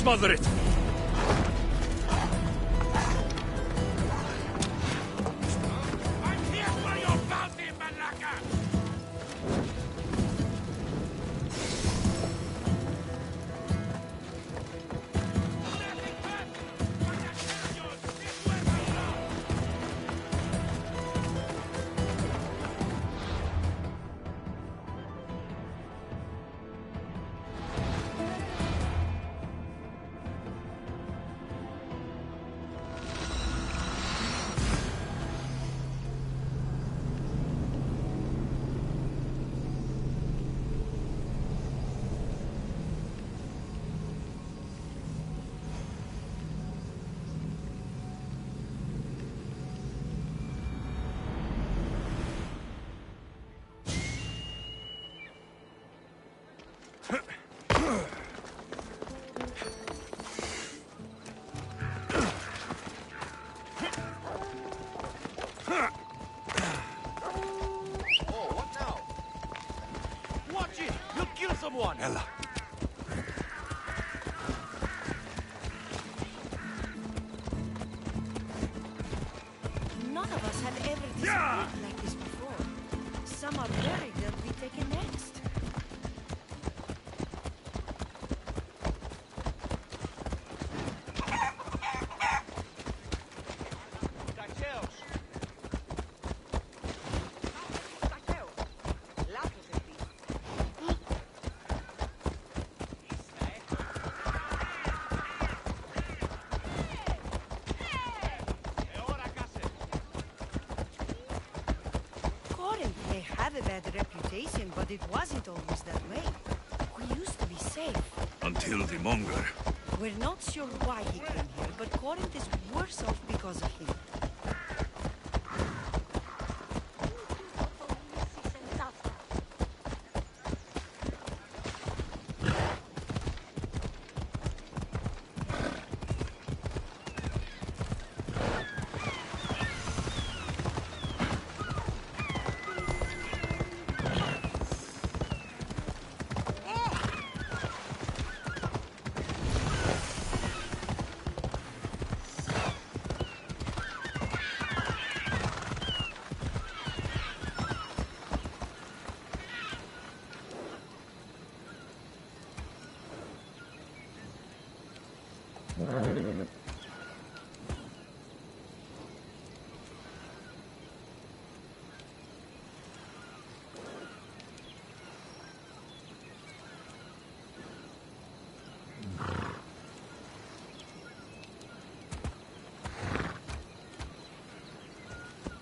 smother it! Oh, what now? Watch it! You'll kill someone! Ella. None of us had ever disappeared like this before. Some are buried, they'll be taken next. They have a bad reputation, but it wasn't always that way. We used to be safe. Until the monger. We're not sure why he came here, but Corinth is worse off because of him.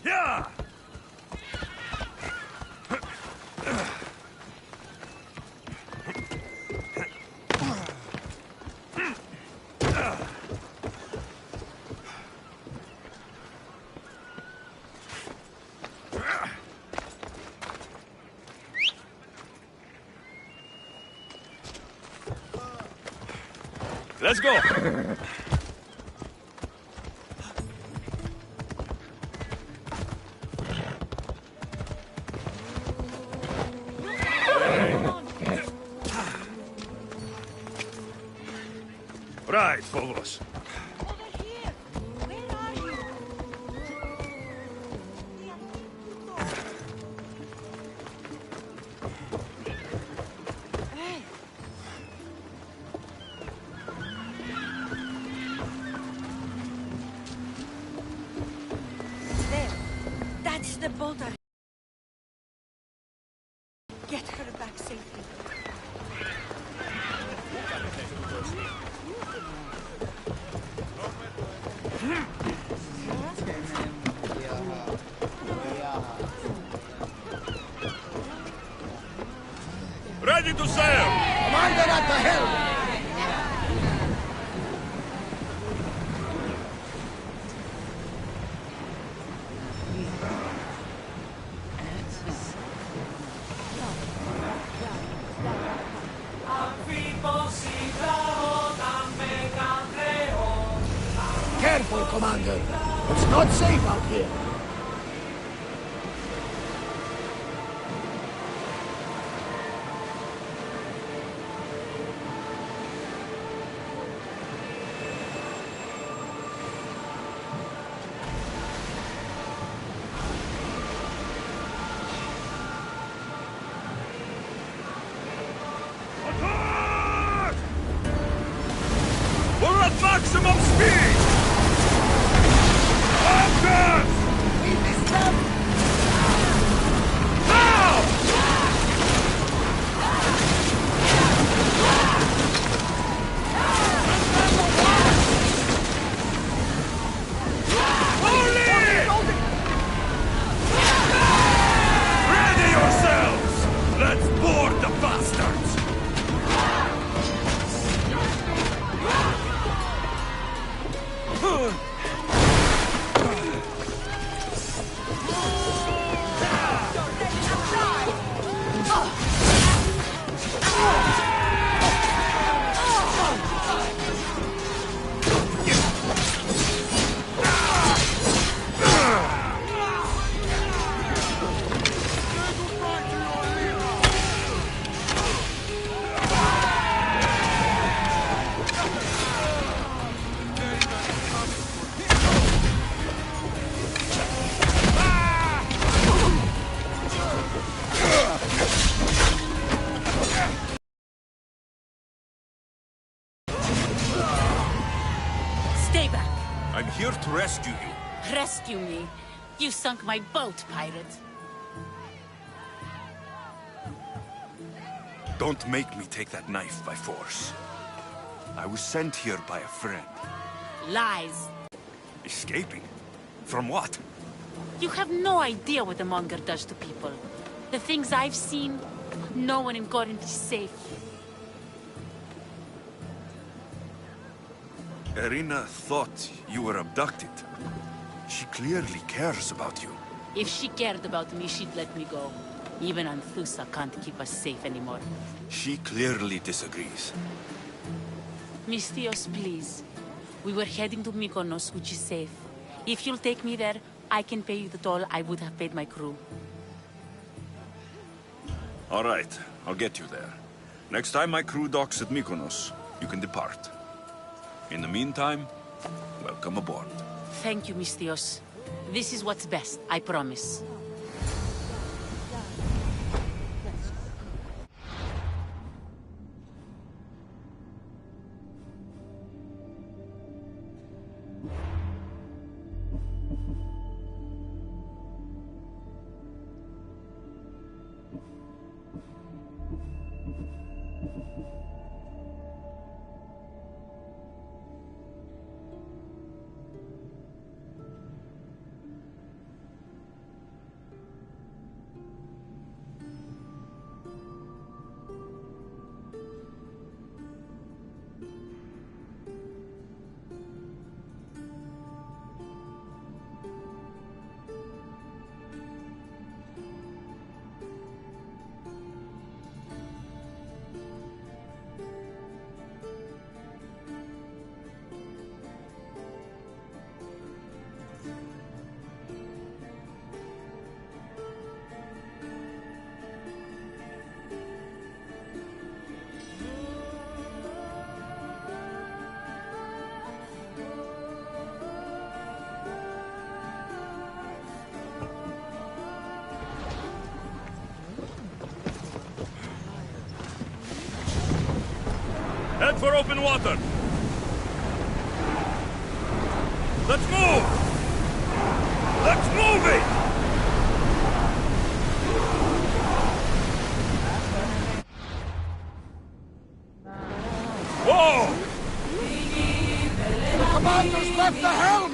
Yeah! Let's go! Right, Phobos. There. That's the boat. Get her back safely. Ready to sail! Commander at the helm! Careful, Commander. It's not safe out here. rescue you. Rescue me. You sunk my boat, pirate. Don't make me take that knife by force. I was sent here by a friend. Lies. Escaping? From what? You have no idea what the monger does to people. The things I've seen, no one in Corinth is safe. Irina thought you were abducted. She clearly cares about you. If she cared about me, she'd let me go. Even Anthusa can't keep us safe anymore. She clearly disagrees. Misthios, please. We were heading to Mykonos, which is safe. If you'll take me there, I can pay you the toll I would have paid my crew. All right, I'll get you there. Next time my crew docks at Mykonos, you can depart. In the meantime, welcome aboard. Thank you, Misthios. This is what's best, I promise. Head for open water! Let's move! Let's move it! Whoa! The commander's left the helm!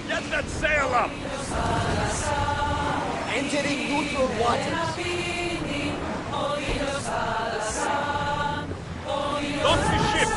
Get that sail up! Entering neutral waters. Don't the ship!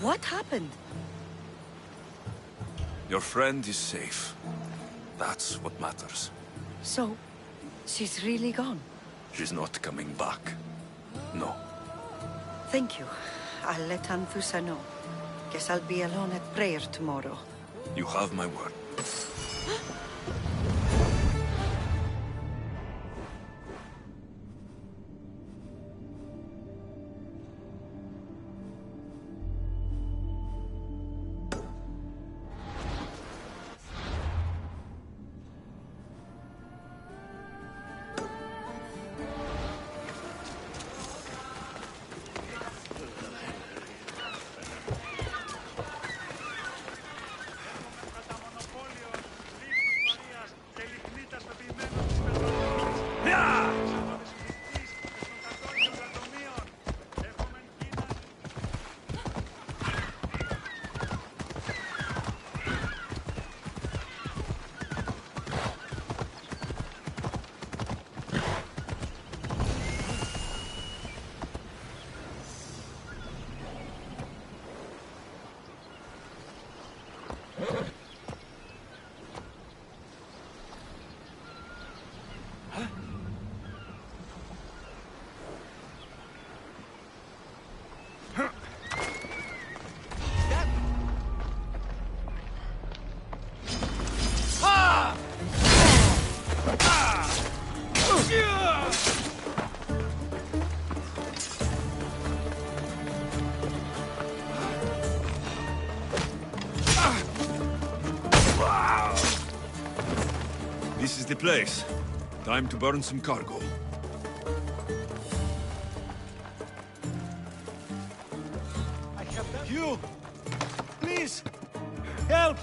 What happened? Your friend is safe. That's what matters. So, she's really gone? She's not coming back. No. Thank you. I'll let Anthusa know. Guess I'll be alone at prayer tomorrow. You have my word. This is the place. Time to burn some cargo. You! Please! Help!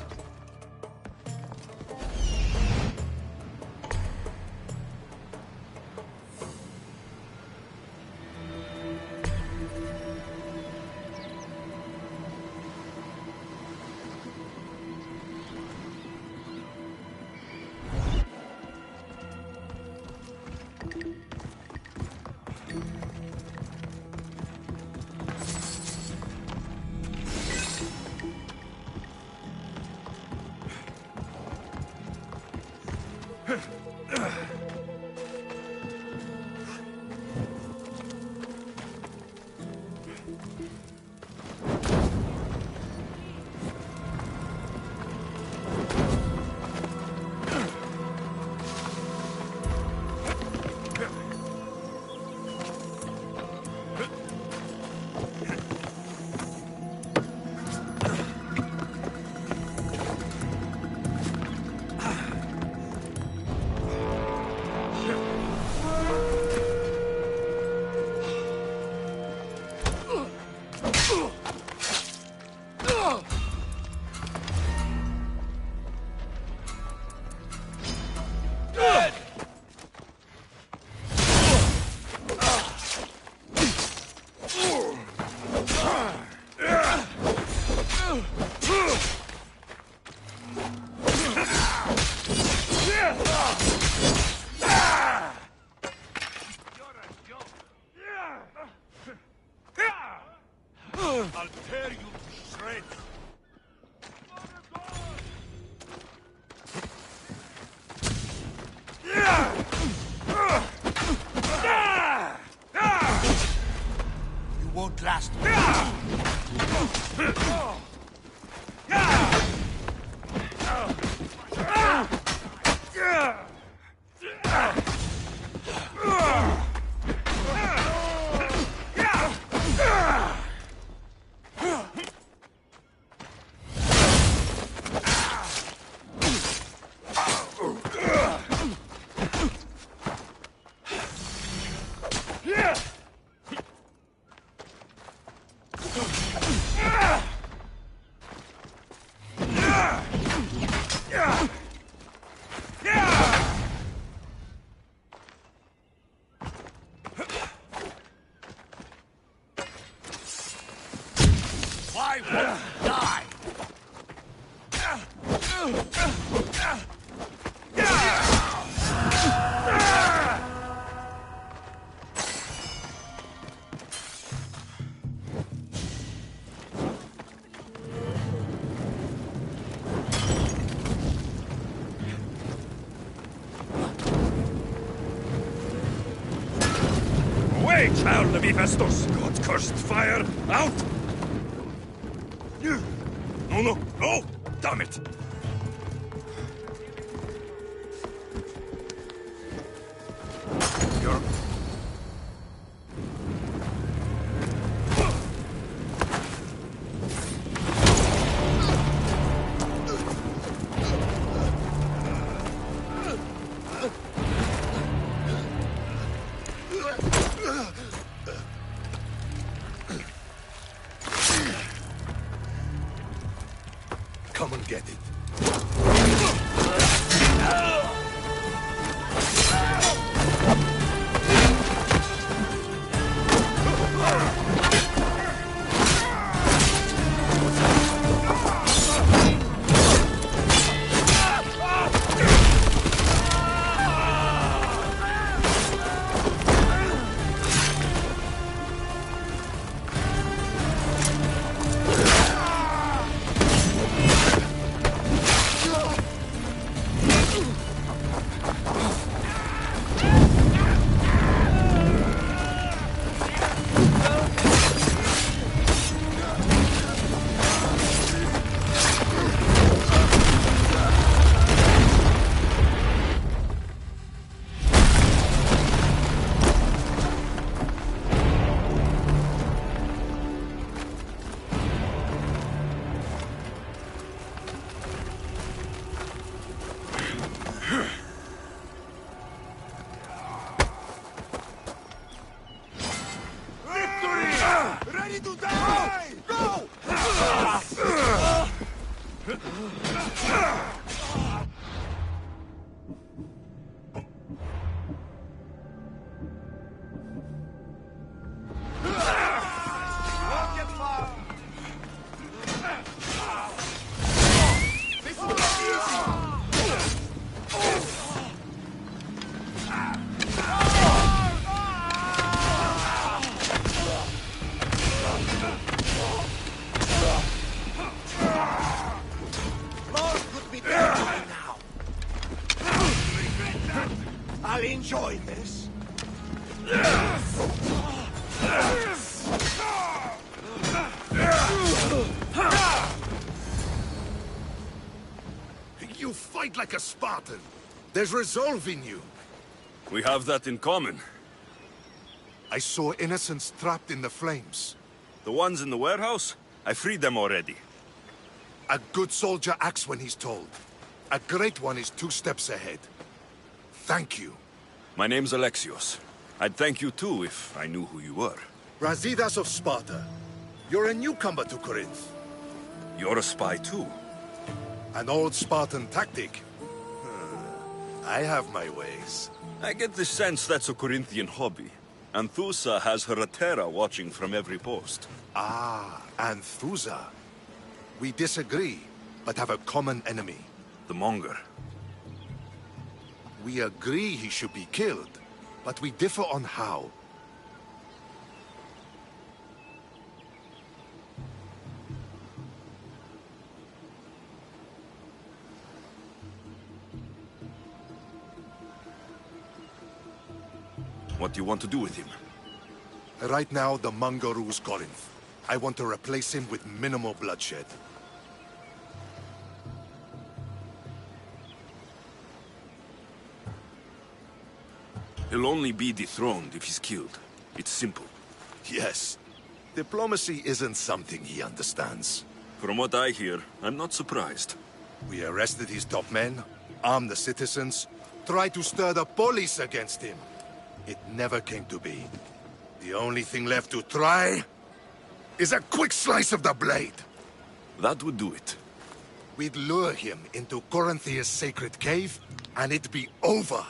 I'll tear you to shreds. You won't last. Child of Hephaestus! God-cursed fire! Out! No, no, no! Damn it! You're... Come and get it. Ready to die! Go! I'll enjoy this. You fight like a Spartan. There's resolve in you. We have that in common. I saw innocents trapped in the flames. The ones in the warehouse? I freed them already. A good soldier acts when he's told. A great one is 2 steps ahead. Thank you. My name's Alexios. I'd thank you too if I knew who you were. Brasidas of Sparta. You're a newcomer to Corinth. You're a spy too. An old Spartan tactic. I have my ways. I get the sense that's a Corinthian hobby. Anthusa has her Atera watching from every post. Ah, Anthusa. We disagree, but have a common enemy. The Monger. We agree he should be killed, but we differ on how. What do you want to do with him? Right now, the Monger rules Corinth. I want to replace him with minimal bloodshed. He'll only be dethroned if he's killed. It's simple. Yes. Diplomacy isn't something he understands. From what I hear, I'm not surprised. We arrested his top men, armed the citizens, tried to stir the police against him. It never came to be. The only thing left to try is a quick slice of the blade. That would do it. We'd lure him into Corinthia's sacred cave, and it'd be over.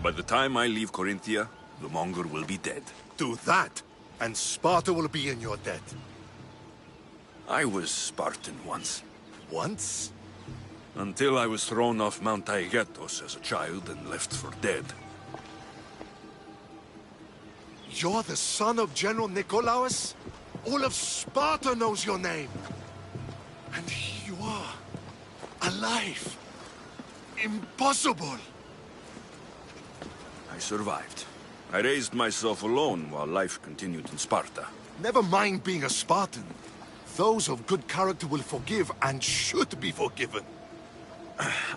By the time I leave Corinthia, the Monger will be dead. Do that, and Sparta will be in your debt. I was Spartan once. Once? Until I was thrown off Mount Taygetos as a child and left for dead. You're the son of General Nikolaos? All of Sparta knows your name. And you alive. Impossible. I survived. I raised myself alone while life continued in Sparta. Never mind being a Spartan. Those of good character will forgive and should be forgiven.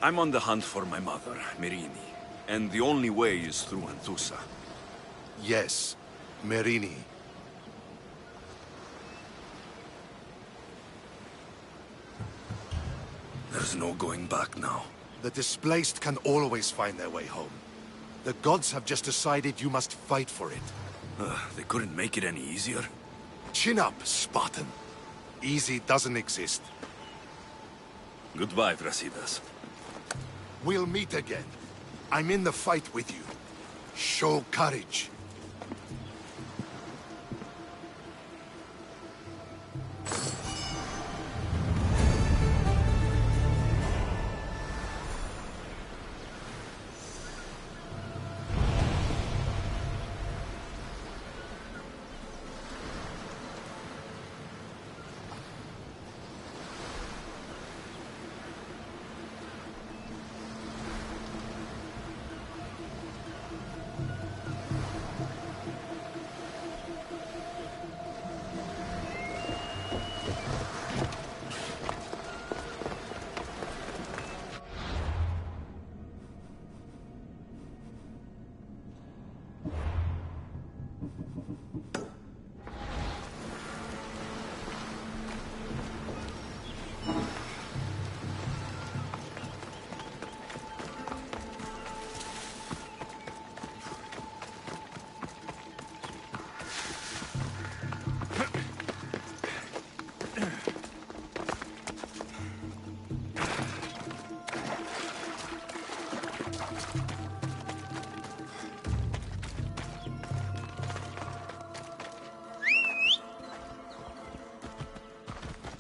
I'm on the hunt for my mother, Merini. And the only way is through Anthusa. Yes, Merini. There's no going back now. The displaced can always find their way home. The gods have just decided you must fight for it. They couldn't make it any easier. Chin up, Spartan. Easy doesn't exist. Goodbye, Brasidas. We'll meet again. I'm in the fight with you. Show courage.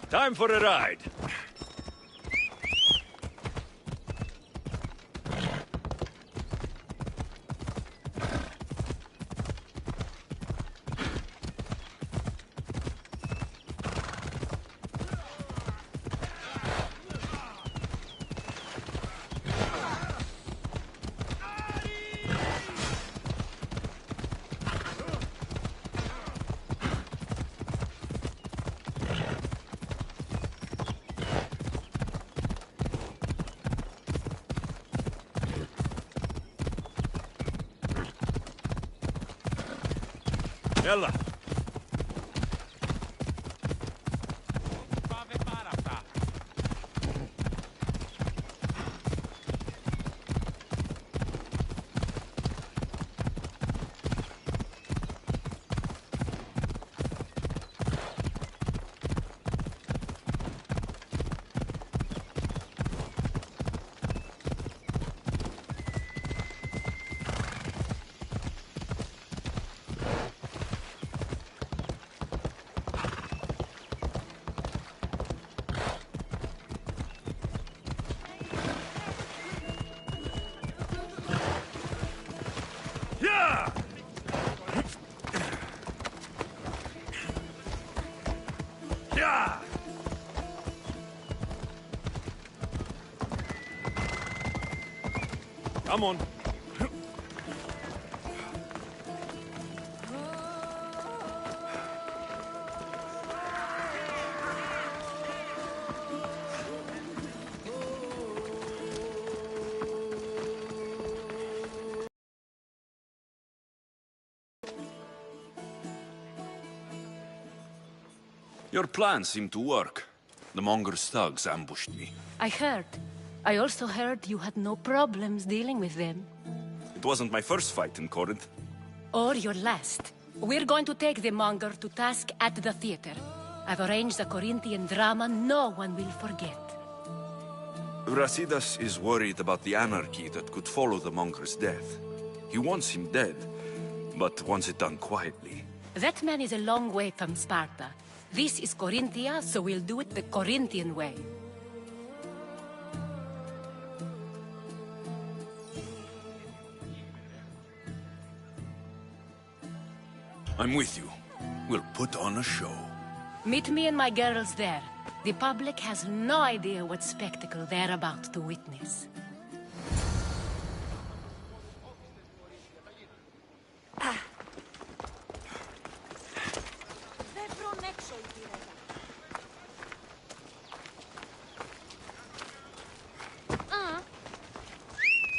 Time for a ride. يلا. Come on. Your plan seemed to work. The Monger's thugs ambushed me. I heard. I also heard you had no problems dealing with them. It wasn't my first fight in Corinth. Or your last. We're going to take the Monger to task at the theater. I've arranged a Corinthian drama no one will forget. Brasidas is worried about the anarchy that could follow the Monger's death. He wants him dead, but wants it done quietly. That man is a long way from Sparta. This is Corinthia, so we'll do it the Corinthian way. I'm with you. We'll put on a show. Meet me and my girls there. The public has no idea what spectacle they're about to witness.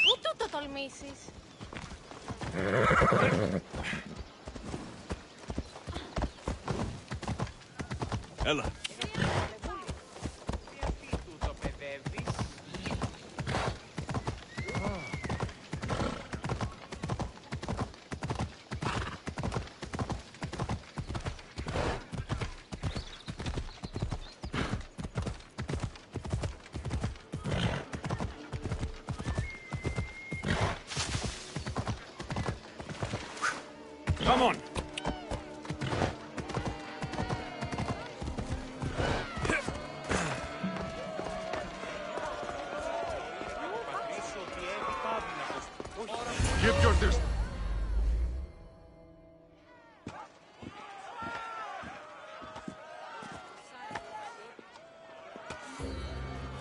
Ούτε το τολμήσεις. Έλα. Come on. Keep your distance.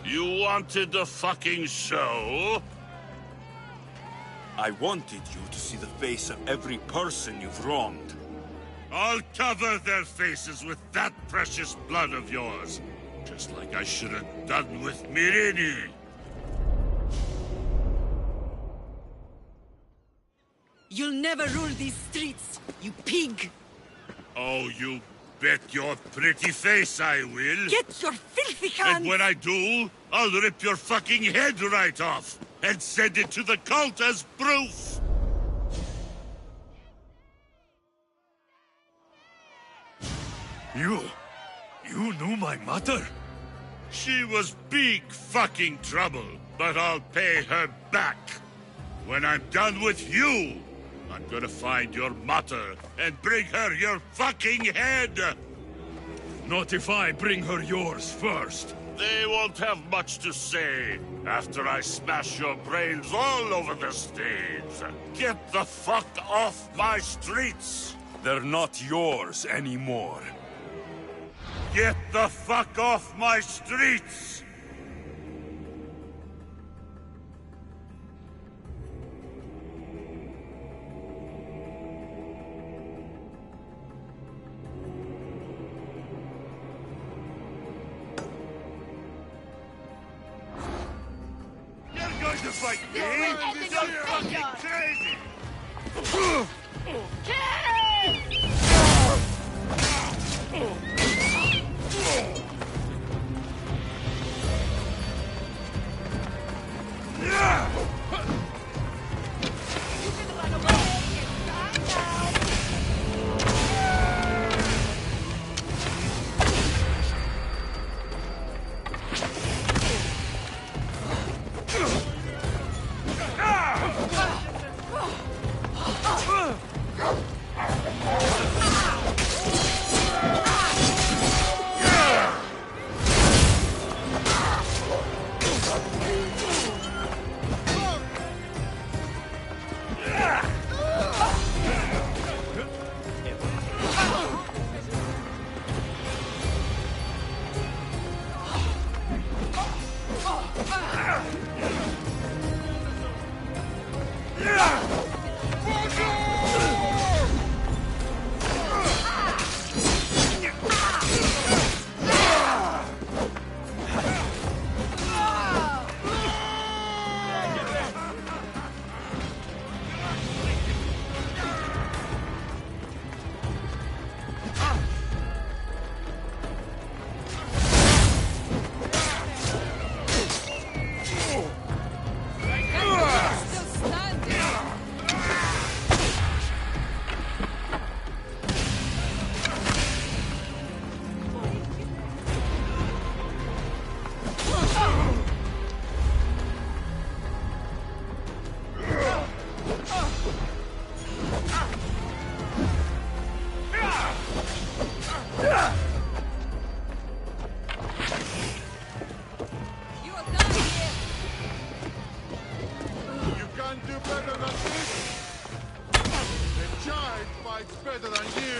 You wanted a fucking show? I wanted you to see the face of every person you've wronged. I'll cover their faces with that precious blood of yours. Just like I should have done with Mirini. You'll never rule these streets, you pig! Oh, you bet your pretty face I will. Get your filthy hands! And when I do, I'll rip your fucking head right off and send it to the cult as proof. You knew my mother? She was big fucking trouble, but I'll pay her back. When I'm done with you, I'm gonna find your mother and bring her your fucking head! Not if I bring her yours first. They won't have much to say after I smash your brains all over the stage. Get the fuck off my streets! They're not yours anymore. Get the fuck off my streets! You're going to fight me? You're fucking crazy! Better than you.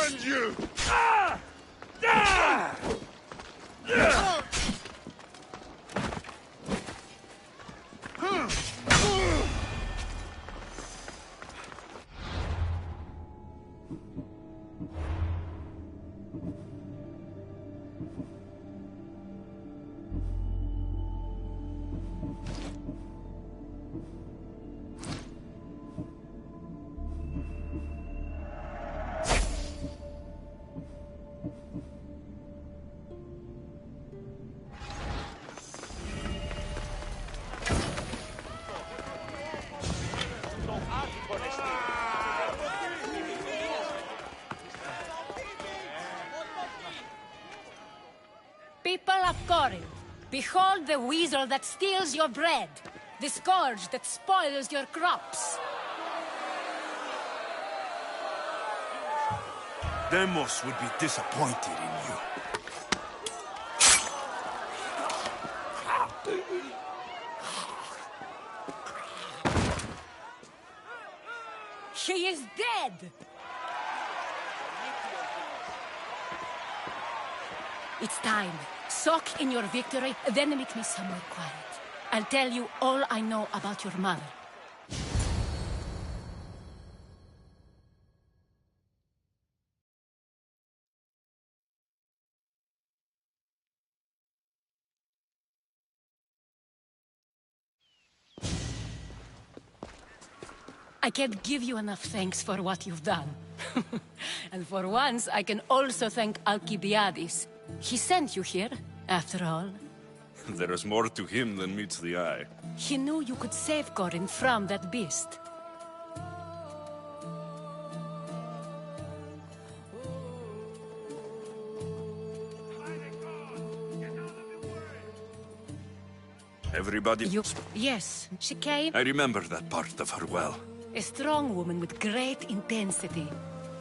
find you! Ah! Ah! Ah! People of Corinth, behold the weasel that steals your bread, the scourge that spoils your crops. Demos would be disappointed in you. She is dead! It's time. Soak in your victory, then meet me somewhere quiet. I'll tell you all I know about your mother. I can't give you enough thanks for what you've done. And for once, I can also thank Alcibiades. He sent you here, after all. There is more to him than meets the eye. He knew you could save Corinth from that beast. Everybody... Yes, she came. I remember that part of her well. A strong woman with great intensity.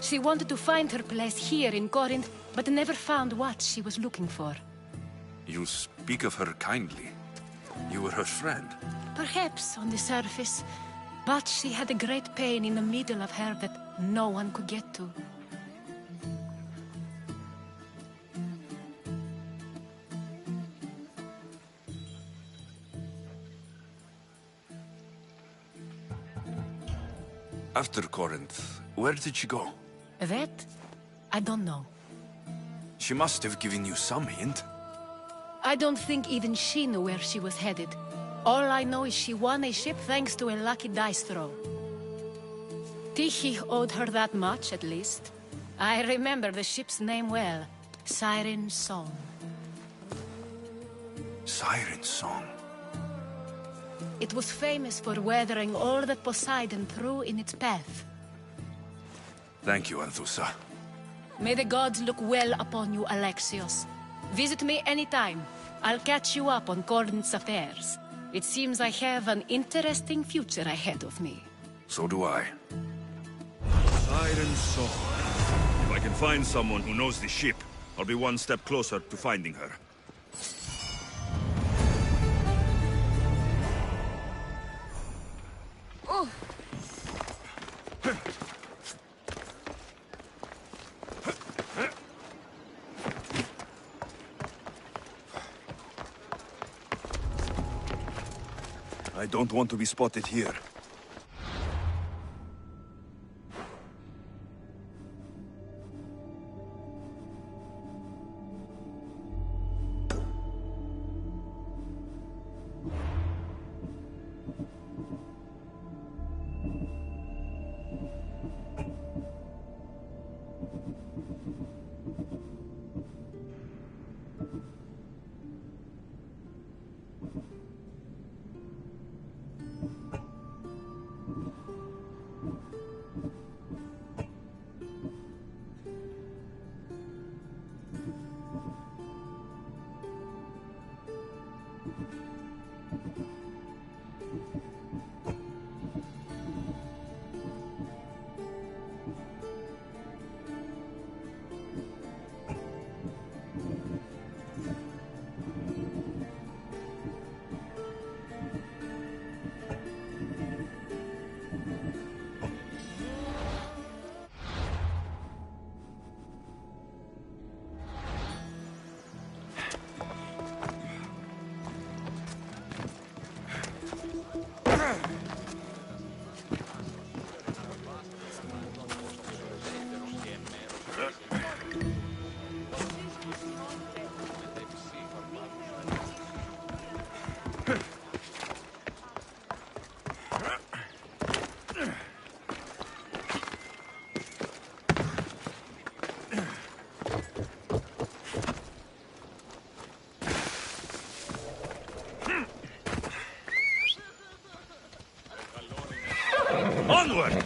She wanted to find her place here in Corinth, but never found what she was looking for. You speak of her kindly. You were her friend. Perhaps on the surface, but she had a great pain in the middle of her that no one could get to. After Corinth, where did she go? That? I don't know. She must have given you some hint. I don't think even she knew where she was headed. All I know is she won a ship thanks to a lucky dice throw. Tyche owed her that much, at least. I remember the ship's name well. Siren Song. Siren Song. It was famous for weathering all that Poseidon threw in its path. Thank you, Anthusa. May the gods look well upon you, Alexios. Visit me anytime. I'll catch you up on Corinth's affairs. It seems I have an interesting future ahead of me. So do I. Siren Song. If I can find someone who knows the ship, I'll be one step closer to finding her. Oh! I don't want to be spotted here. Onward!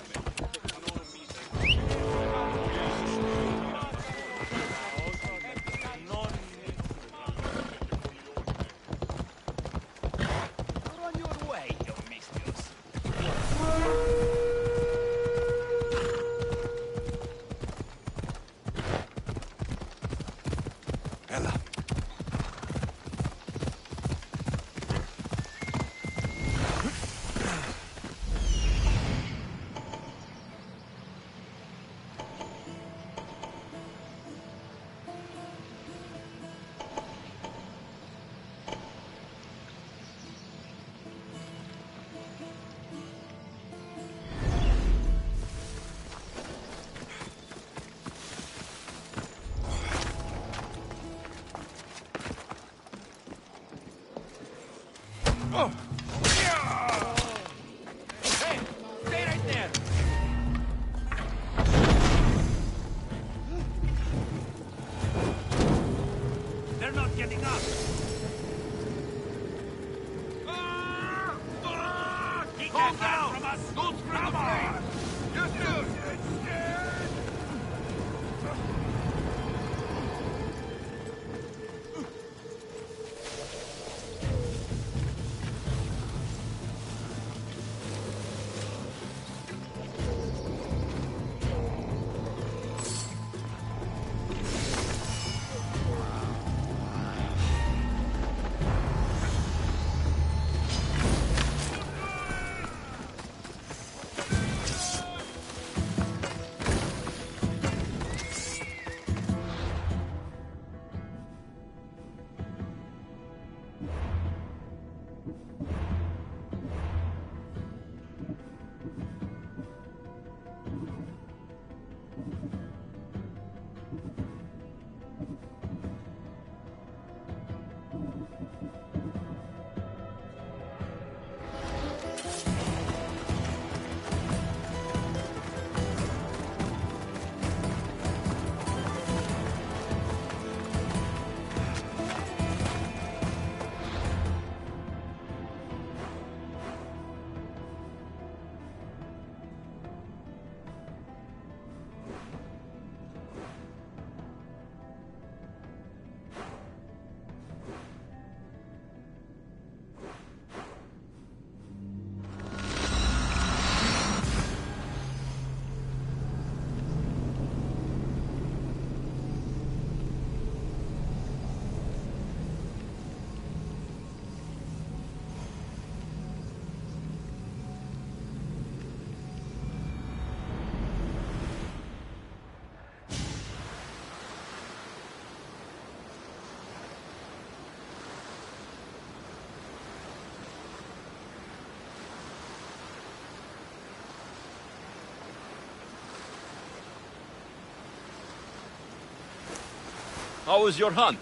Oh! Hey, stay right there! They're not getting up! Keep that down from us! Go through the flames! Yes, sir! How was your hunt?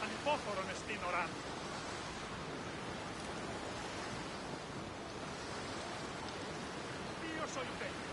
Ανυπόφορον εστίν οράν. Ποιος ο υπέτειος.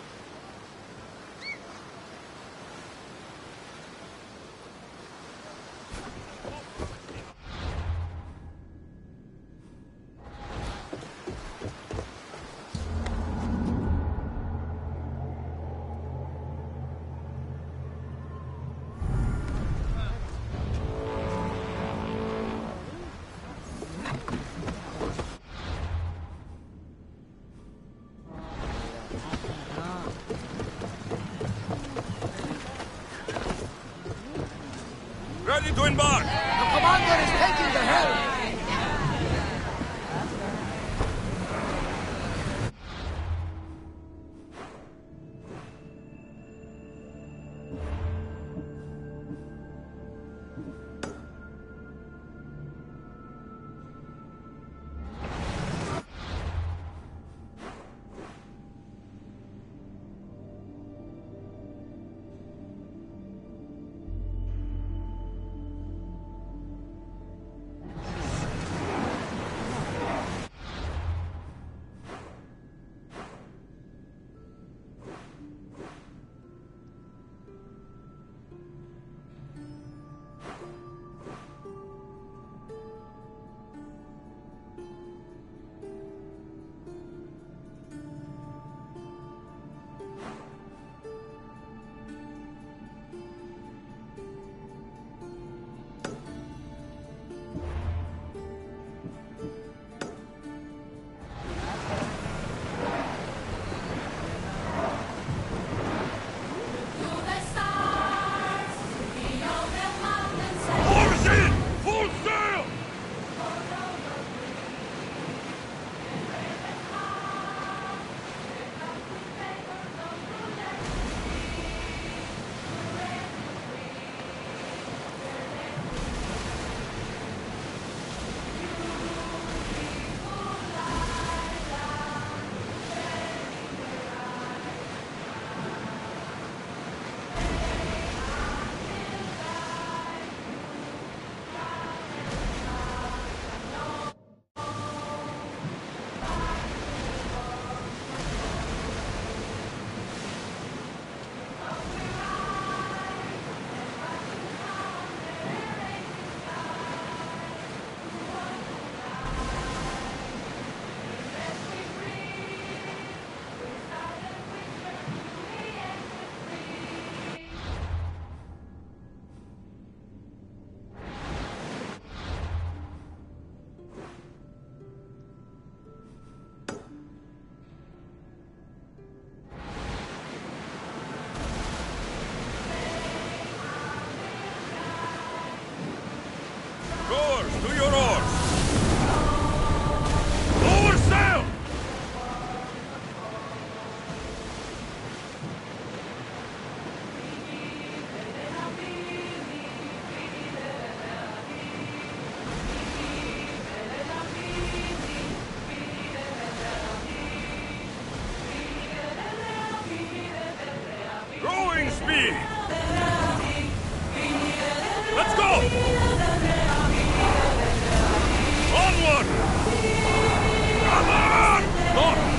ready to embark! The commander is taking the helm! To your oars! Lower sail! Rowing speed! Let's go! Onward! Come on! North!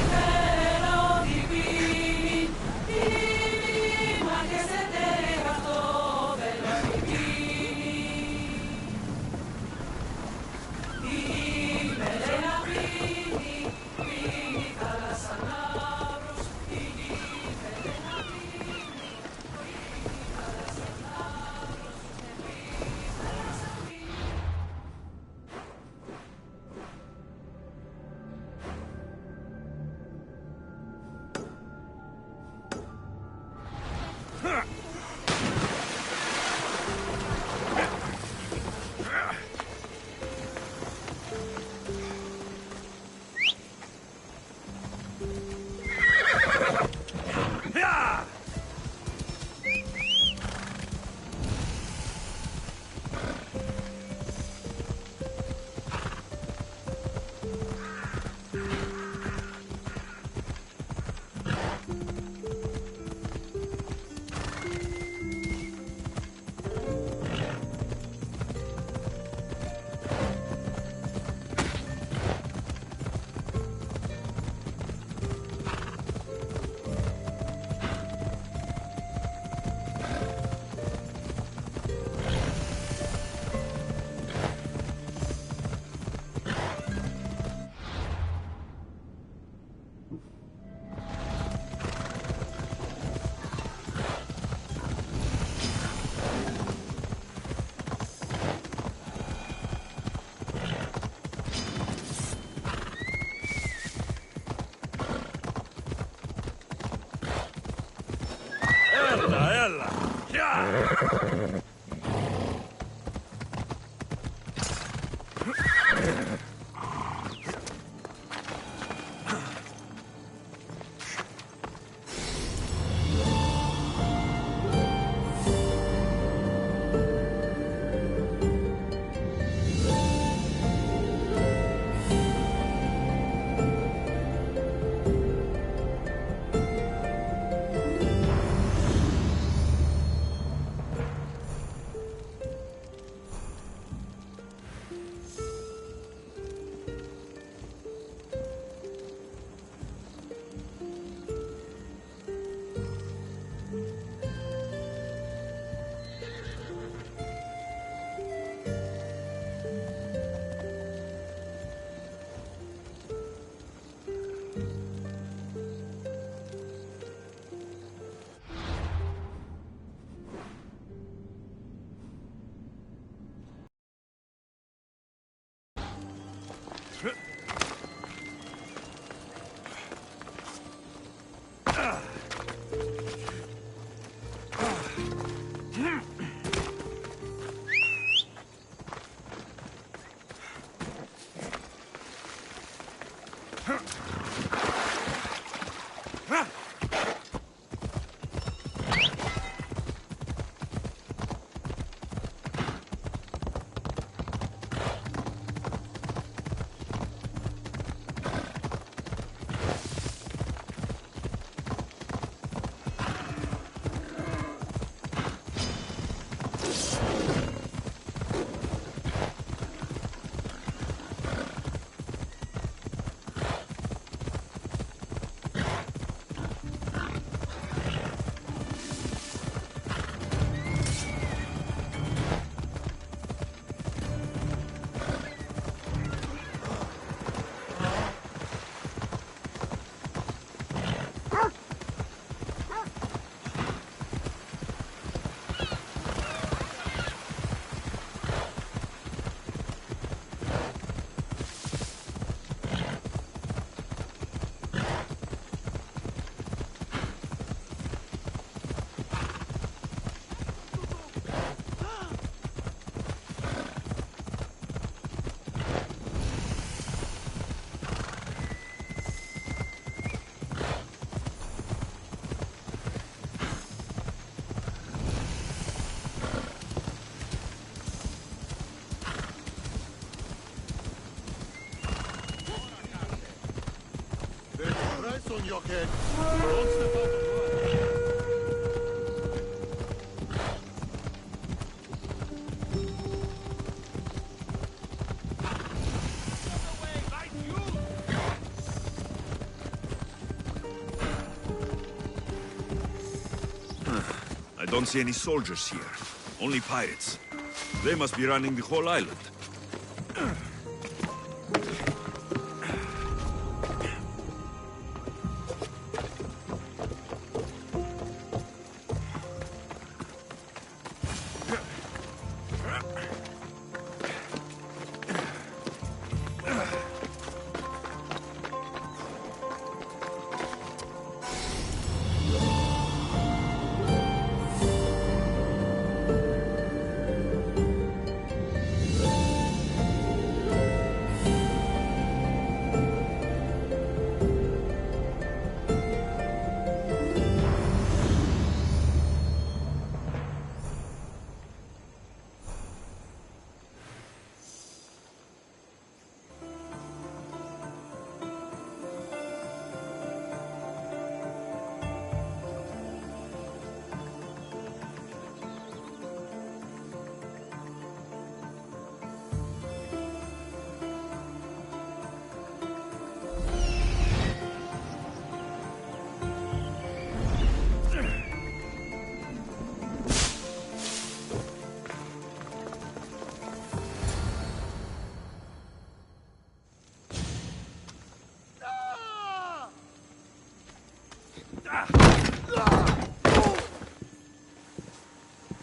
Jockey. Don't step out of I don't see any soldiers here. Only pirates. They must be running the whole island.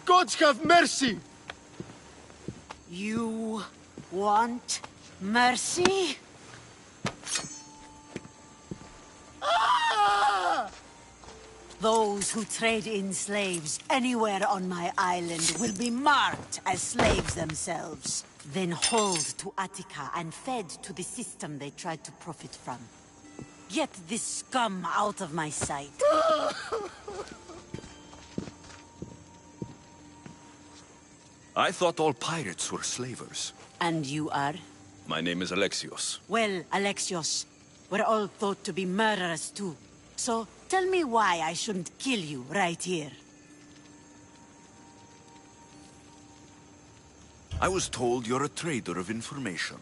Gods have mercy! You want mercy? Those who trade in slaves anywhere on my island will be marked as slaves themselves, then hauled to Attica and fed to the system they tried to profit from. Get this scum out of my sight. I thought all pirates were slavers. And you are? My name is Alexios. Well, Alexios, we're all thought to be murderers too. So, tell me why I shouldn't kill you right here. I was told you're a trader of information.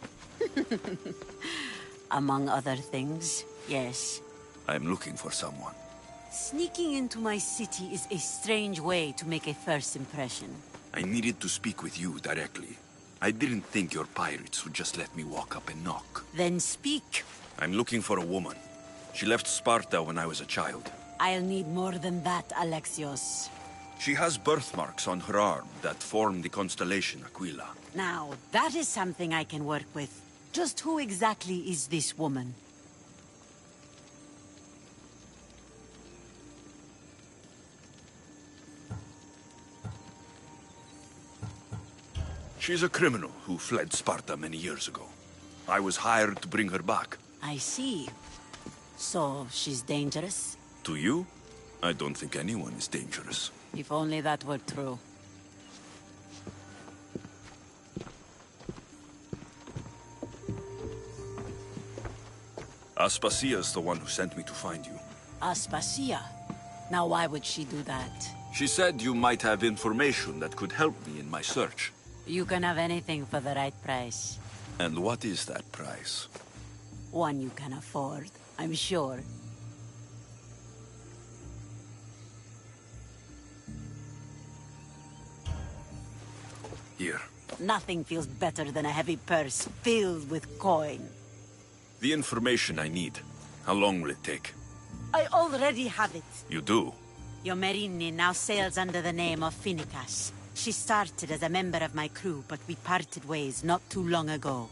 Among other things, yes. I'm looking for someone. Sneaking into my city is a strange way to make a first impression. I needed to speak with you directly. I didn't think your pirates would just let me walk up and knock. Then speak. I'm looking for a woman. She left Sparta when I was a child. I'll need more than that, Alexios. She has birthmarks on her arm that form the constellation Aquila. Now, that is something I can work with. Just who exactly is this woman? She's a criminal who fled Sparta many years ago. I was hired to bring her back. I see. So, she's dangerous? To you? I don't think anyone is dangerous. If only that were true. Aspasia's the one who sent me to find you. Aspasia? Now why would she do that? She said you might have information that could help me in my search. You can have anything for the right price. And what is that price? One you can afford, I'm sure. Here. Nothing feels better than a heavy purse filled with coin. The information I need. How long will it take? I already have it. You do? Yomerini now sails under the name of Finicas. She started as a member of my crew, but we parted ways not too long ago.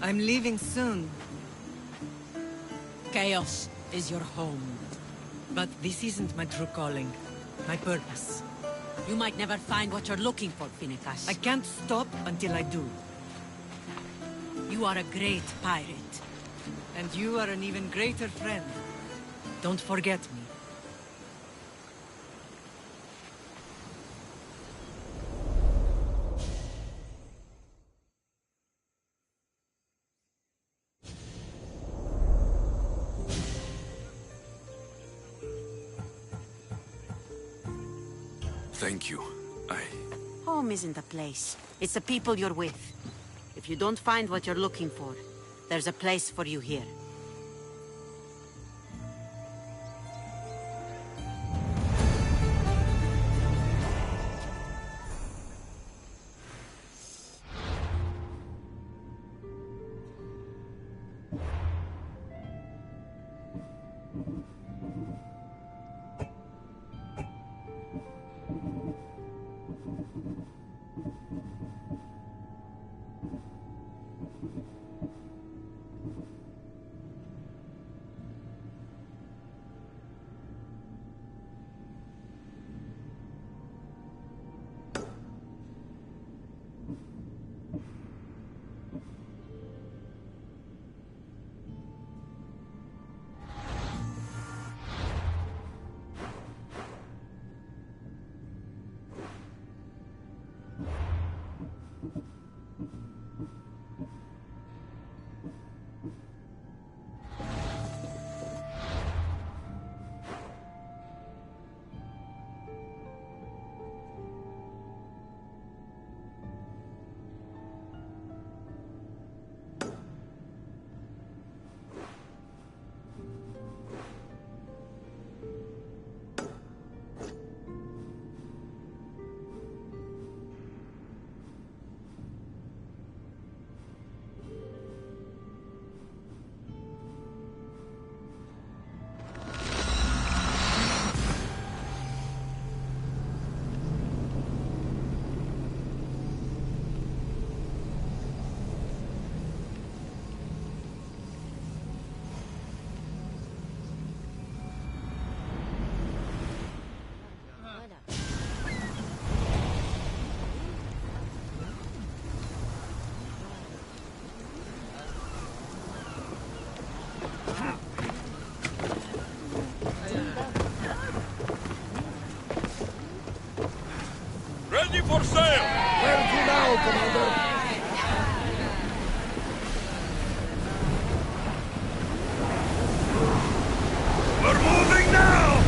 I'm leaving soon. Chaos is your home. But this isn't my true calling. My purpose. You might never find what you're looking for, Finicas. I can't stop until I do. You are a great pirate. And you are an even greater friend. Don't forget me. Thank you. Home isn't a place. It's the people you're with. If you don't find what you're looking for, there's a place for you here. Ready for sail! Where to now, Commander? We're moving now!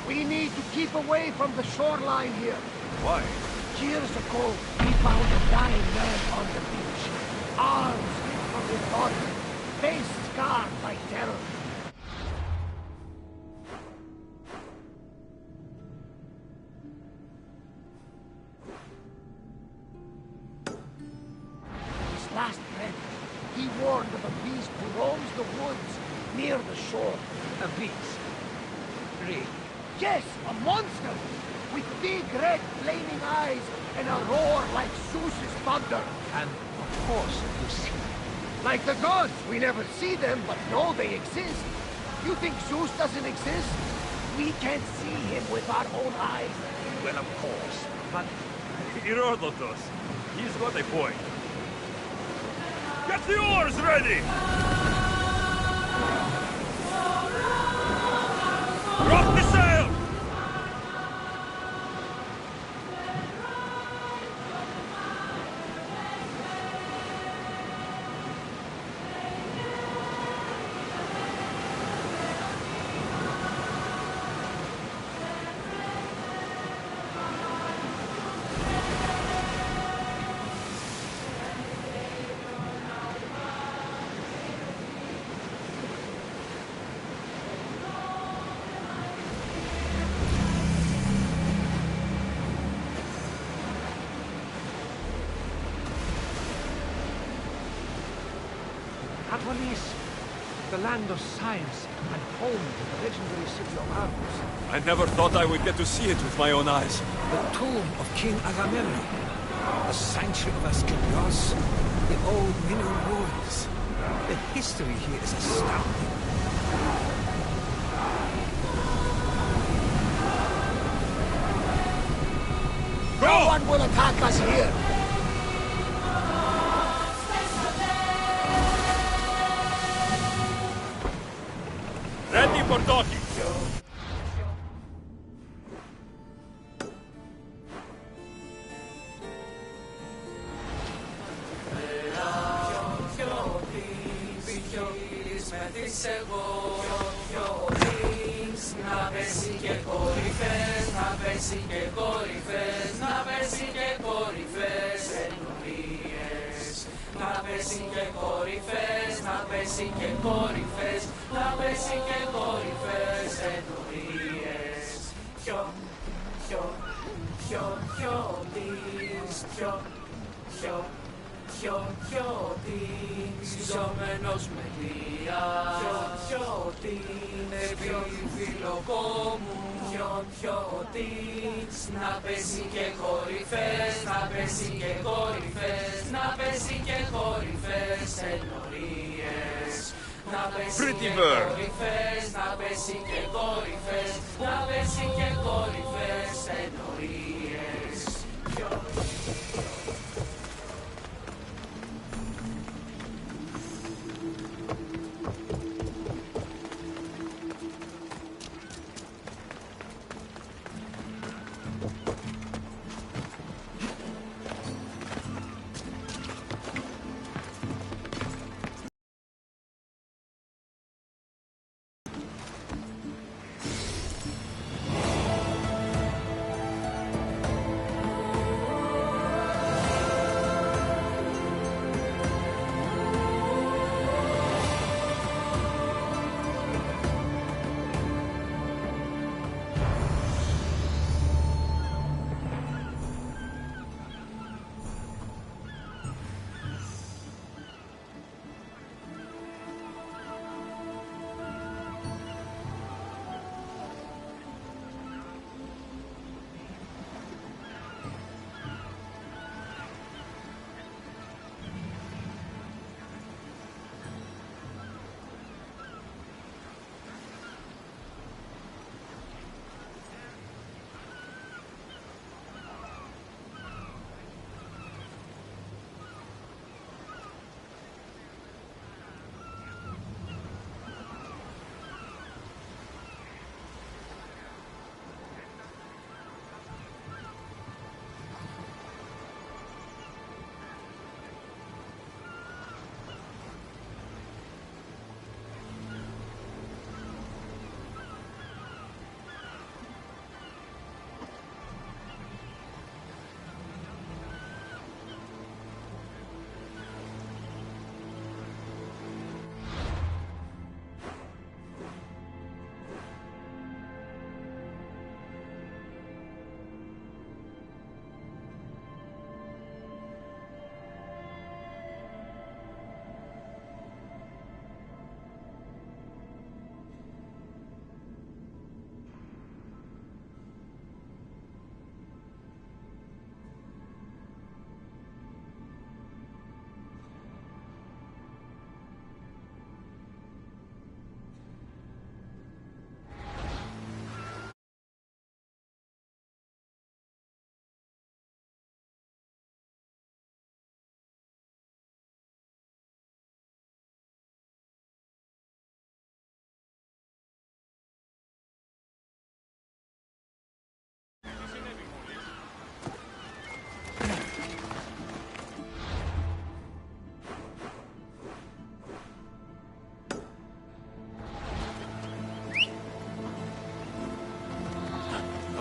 We need to keep away from the shoreline here. Why? Years ago, we found a dying man on the beach. Arms from his body, face scarred by terror. His last breath, he warned of a beast who roams the woods near the shore. A beast? Really? Yes, a monster! With big red flaming eyes and a roar like Zeus's thunder. And of course you see them. Like the gods, we never see them, but know they exist. You think Zeus doesn't exist? we can't see him with our own eyes. Well, of course, but... Herodotus, he's got a point. Get the oars ready! Drop the sail! Odyssey, the land of science and home to the legendary city of Argos. I never thought I would get to see it with my own eyes. The tomb of King Agamemnon, the sanctuary of Asclepios, the old mineral ruins. The history here is astounding. No one will attack us here! Ready for docking. Ζωμένος με την επιφυλοκόμου να πέσει και κορυφές, να πέσει και κορυφές, να πέσει και κορυφές ενορίες. Να πέσει και κορυφές, να πέσει και κορυφές, να πέσει και κορυφές ενορίες.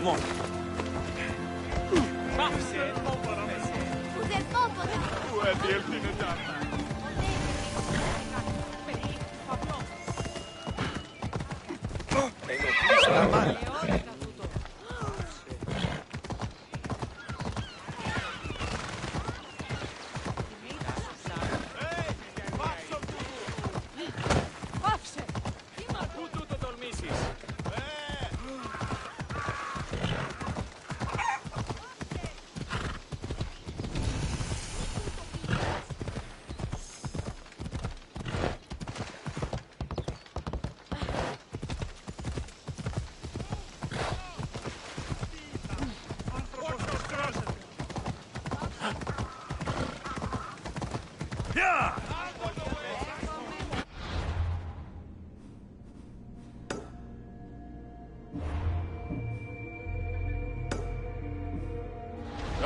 Come on.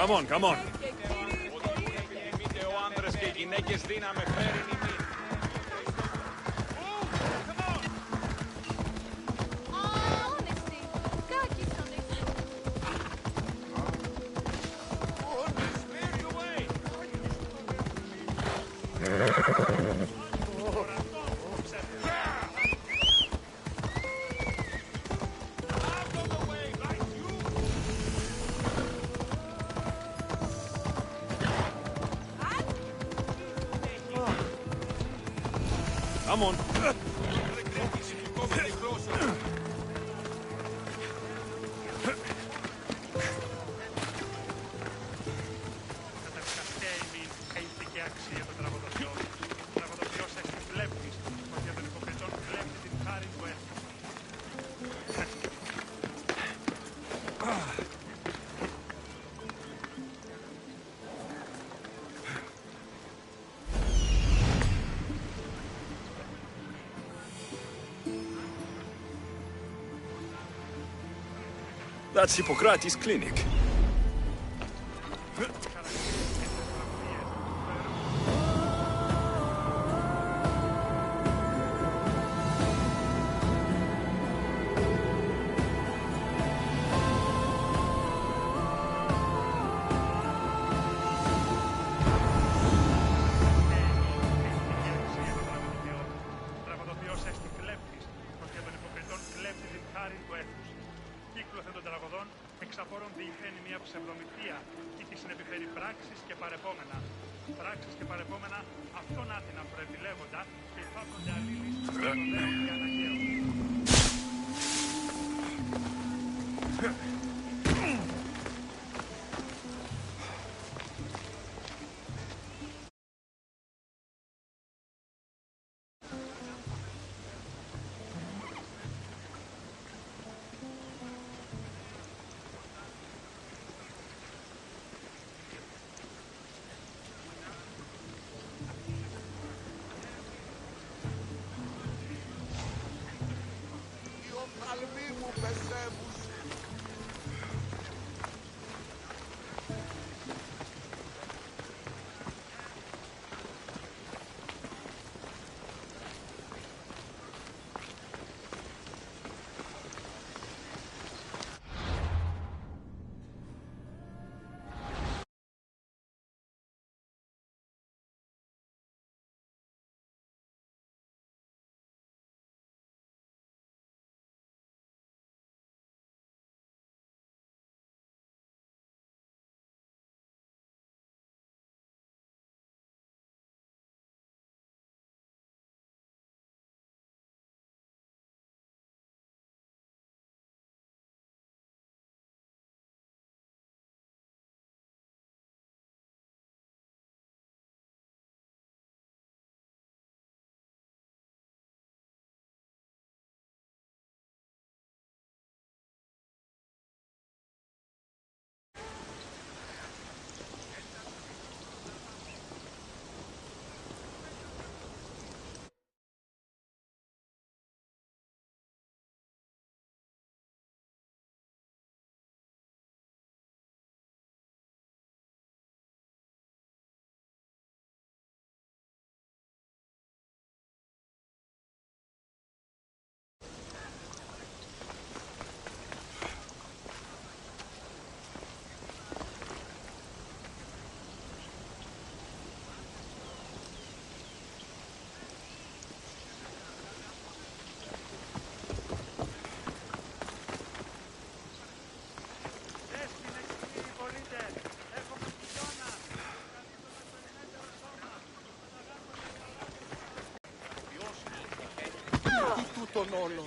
Come on, come on. Come on. That's Hippocrates' clinic. Apollo.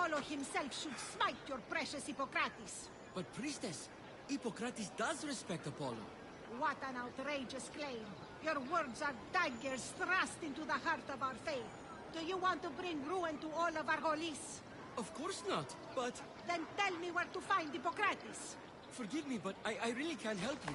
Apollo himself should smite your precious Hippocrates. But priestess, Hippocrates does respect Apollo. What an outrageous claim. Your words are daggers thrust into the heart of our faith. Do you want to bring ruin to all of our holies? Of course not, but... Then tell me where to find Hippocrates. Forgive me, but I really can't help you.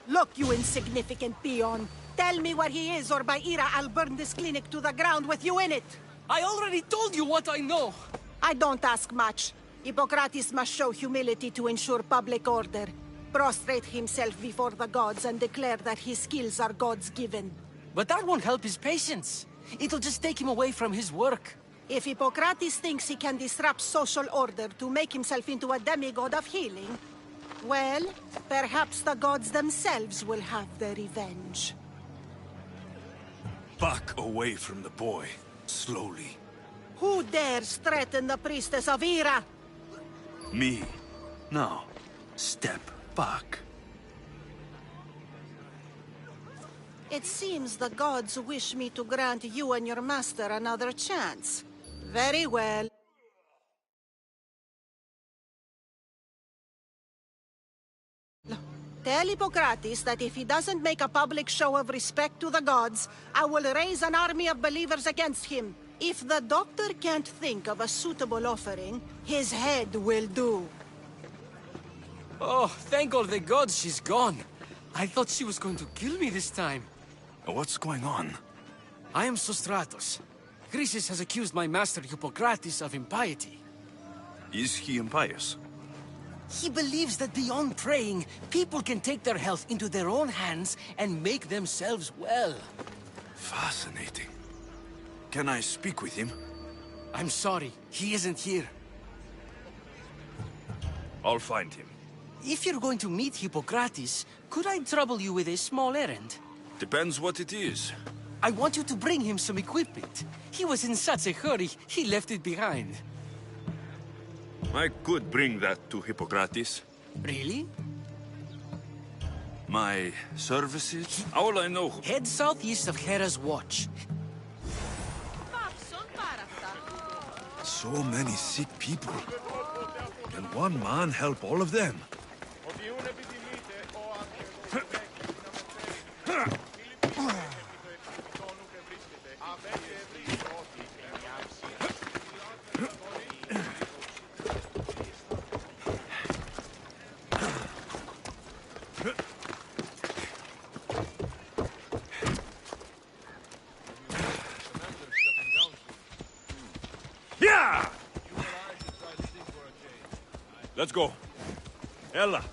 Look, you insignificant peon. Tell me where he is, or by Ira, I'll burn this clinic to the ground with you in it. I already told you what I know. I don't ask much. Hippocrates must show humility to ensure public order. Prostrate himself before the gods and declare that his skills are gods given. But that won't help his patients. It'll just take him away from his work. If Hippocrates thinks he can disrupt social order to make himself into a demigod of healing, well, perhaps the gods themselves will have their revenge. Back away from the boy, slowly. Who dares threaten the priestess of Ira? Me. Now, step back. It seems the gods wish me to grant you and your master another chance. Very well. Tell Hippocrates that if he doesn't make a public show of respect to the gods, I will raise an army of believers against him. If the doctor can't think of a suitable offering, his head will do. Oh, thank all the gods she's gone. I thought she was going to kill me this time. What's going on? I am Sostratos. Chrysis has accused my master Hippocrates of impiety. Is he impious? He believes that beyond praying, people can take their health into their own hands and make themselves well. Fascinating. Can I speak with him? I'm sorry, he isn't here. I'll find him. If you're going to meet Hippocrates, could I trouble you with a small errand? Depends what it is. I want you to bring him some equipment. He was in such a hurry, he left it behind. I could bring that to Hippocrates. Really? My services? How will I know? Head southeast of Hera's Watch. So many sick people. Can one man help all of them? Let's go. Ella.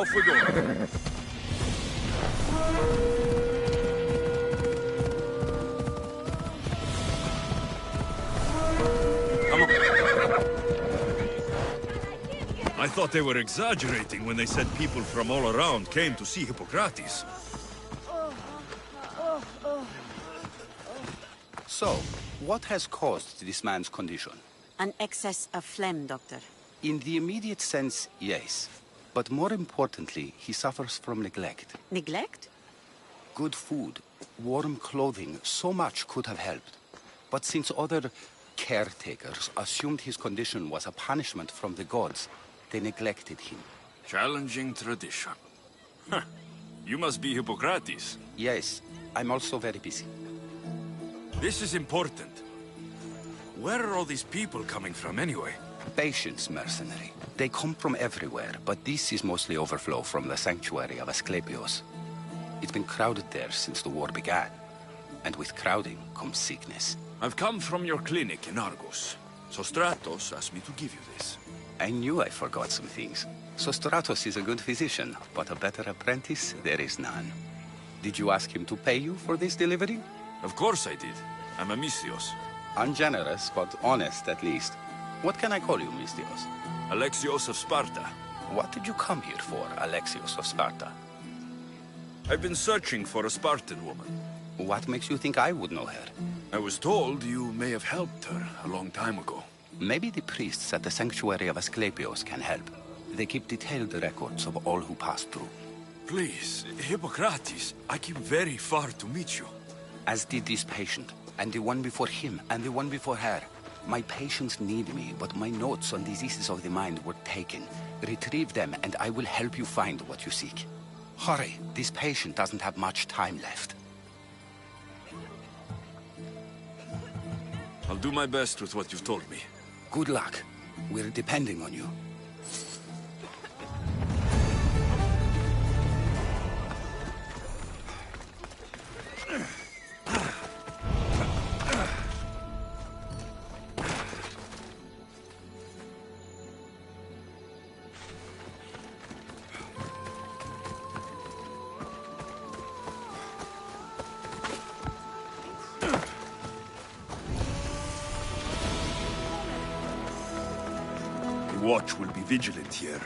Off we go. I thought they were exaggerating when they said people from all around came to see Hippocrates. So, what has caused this man's condition? An excess of phlegm, Doctor. In the immediate sense, yes. But more importantly, he suffers from neglect. Neglect? Good food, warm clothing, so much could have helped. But since other caretakers assumed his condition was a punishment from the gods, they neglected him. Challenging tradition. Huh. You must be Hippocrates. Yes, I'm also very busy. This is important. Where are all these people coming from anyway? Patience, mercenary. They come from everywhere, but this is mostly overflow from the sanctuary of Asclepios. It's been crowded there since the war began. And with crowding comes sickness. I've come from your clinic in Argos. So Stratos asked me to give you this. I knew I forgot some things. So Stratos is a good physician, but a better apprentice there is none. Did you ask him to pay you for this delivery? Of course I did. I'm a Mystios. Ungenerous, but honest at least. What can I call you, Mystios? Alexios of Sparta. What did you come here for, Alexios of Sparta? I've been searching for a Spartan woman. What makes you think I would know her? I was told you may have helped her a long time ago. Maybe the priests at the sanctuary of Asclepios can help. They keep detailed records of all who passed through. Please, Hippocrates, I came very far to meet you. As did this patient, and the one before him, and the one before her. My patients need me, but my notes on diseases of the mind were taken. Retrieve them, and I will help you find what you seek. Hurry, this patient doesn't have much time left. I'll do my best with what you've told me. Good luck. We're depending on you. The watch will be vigilant here.